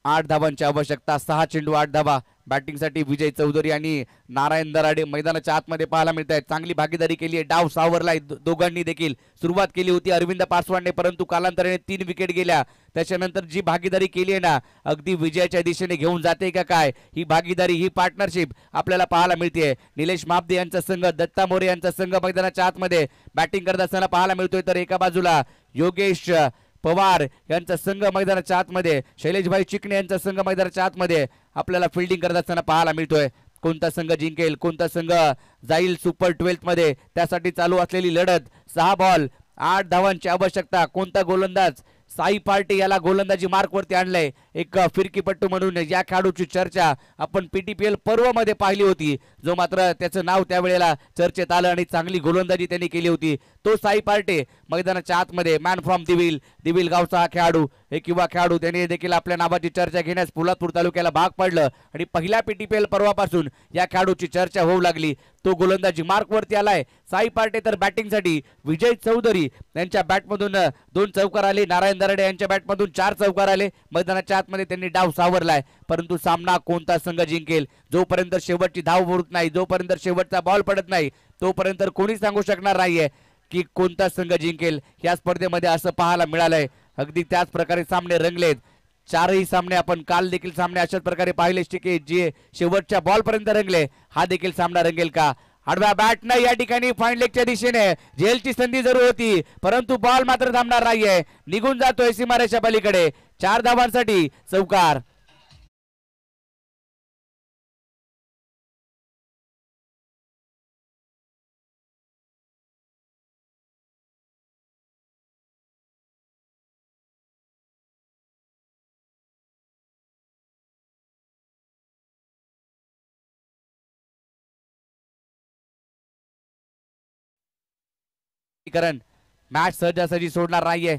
Speaker 2: 8 धावांची आवश्यकता. 6 चेंडू 8 धावा. बॅटिंगसाठी विजय चौधरी आणि नारायण दराडे मैदानाच्या आतमध्ये पाहायला मिळत आहेत. चांगली भागीदारी केली आहे. डाव सावरलाय दोघांनी देखील. सुरुवात केली होती अरविंद पासवानने, परंतु कालांतराने 3 विकेट गेल्या. त्याच्यानंतर जी भागीदारी केली आहे ना, अगदी विजयाच्या दिशेने घेऊन जाते का काय ही भागीदारी, ही पार्टनरशिप आपल्याला पाहायला मिळते. निलेश मापदे यांचा संघ, दत्ता मोरे यांचा संघ मैदानाच्या आतमध्ये बॅटिंग करत असताना पाहायला मिळतोय. तर एका बाजूला योगेश पवार यांचा संघ मैदानाच्या आतमध्ये, शैलेशभाई चिकणे यांचा संघ मैदानाच्या आतमध्ये आपल्याला फिल्डिंग करत असताना पाहायला मिळतोय. कोणता संघ जिंकेल, कोणता संघ जाईल सुपर 12 मध्ये, त्यासाठी चालू असलेली लढत. 6 बॉल 8 धावांची आवश्यकता. कोणता गोलंदाज साई पार्टी याला गोलंदाजी मार्क वरती आणलंय. एक फिरकीपट्टू म्हणून या खेळाडूची चर्चा आपण PTPL पर्व मध्ये पाहिली होती, जो मात्र त्याचं नाव त्यावेळेला चर्चेत आलं आणि चांगली गोलंदाजी त्यांनी केली होती. तो साई पार्टे मैदानाच्या आतमध्ये मॅन फ्रॉम दिविल गावचा हा खेळाडू, एक युवा खेळाडू, त्याने देखील आपल्या नावाची चर्चा घेण्यास पोलादपूर तालुक्याला भाग पडलं आणि पहिल्या PTPL पर्वापासून या खेळाडूची चर्चा होऊ लागली. तो गोलंदाजी मार्क वरती आलाय. साई पार्टे तर बॅटिंगसाठी विजय चौधरी यांच्या बॅटमधून 2 चौकार आले, नारायण दराडे यांच्या बॅटमधून 4 चौकार आले. मैदानाच्या आतमध्ये त्यांनी डाव सावरलाय. परंतु सामना कोणता संघ जिंकेल, जोपर्यंत शेवटची धाव उडत नाही, जोपर्यंत शेवटचा बॉल पडत नाही, तोपर्यंत कोणी सांगू शकणार नाहीये की कोणता संघ जिंकेल. या स्पर्धेमध्ये असं पाहायला मिळालंय. अगदी त्याच प्रकारे सामने रंगलेत. 4ही सामने आपण काल देखील सामने अशाच प्रकारे पाहिले की जे शेवटच्या बॉल पर्यंत रंगले. हा देखील सामना रंगेल का? आडव्या बॅट नाही या ठिकाणी फाईन लेगच्या दिशेने झेलची संधी जरूर होती, परंतु बॉल मात्र थांबणार नाहीये, निघून जातोय सीमारेषा पलीकडे. 4 धावांसाठी चौकार. मॅच सहजासहजी सोडणार नाहीये.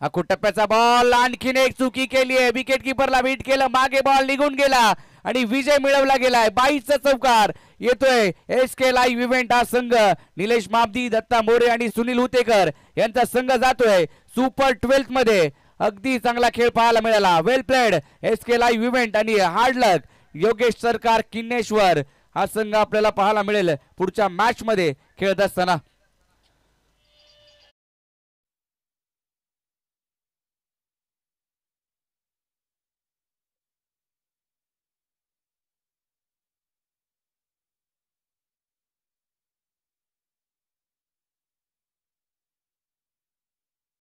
Speaker 2: अकू टप्प्याचा बॉल, आणखीन एक चुकी केली आहे. विकेट किपरला हिट केलं, मागे बॉल निघून गेला आणि विजय मिळवला गेलाय. 22चा चौकार येतोय. SK लाईव्ह इव्हेंट हा संघ निलेश माबदी, दत्ता मोरे आणि सुनील हुतेकर यांचा संघ जातोय सुपर 12 मध्ये. अगदी चांगला खेळ पाहायला मिळाला. वेल प्लेड SK लाईव्ह इव्हेंट आणि हार्ड लक योगेश सरकार किन्नेश्वर हा संघ आपल्याला पाहायला मिळेल पुढच्या मॅच मध्ये खेळत असताना.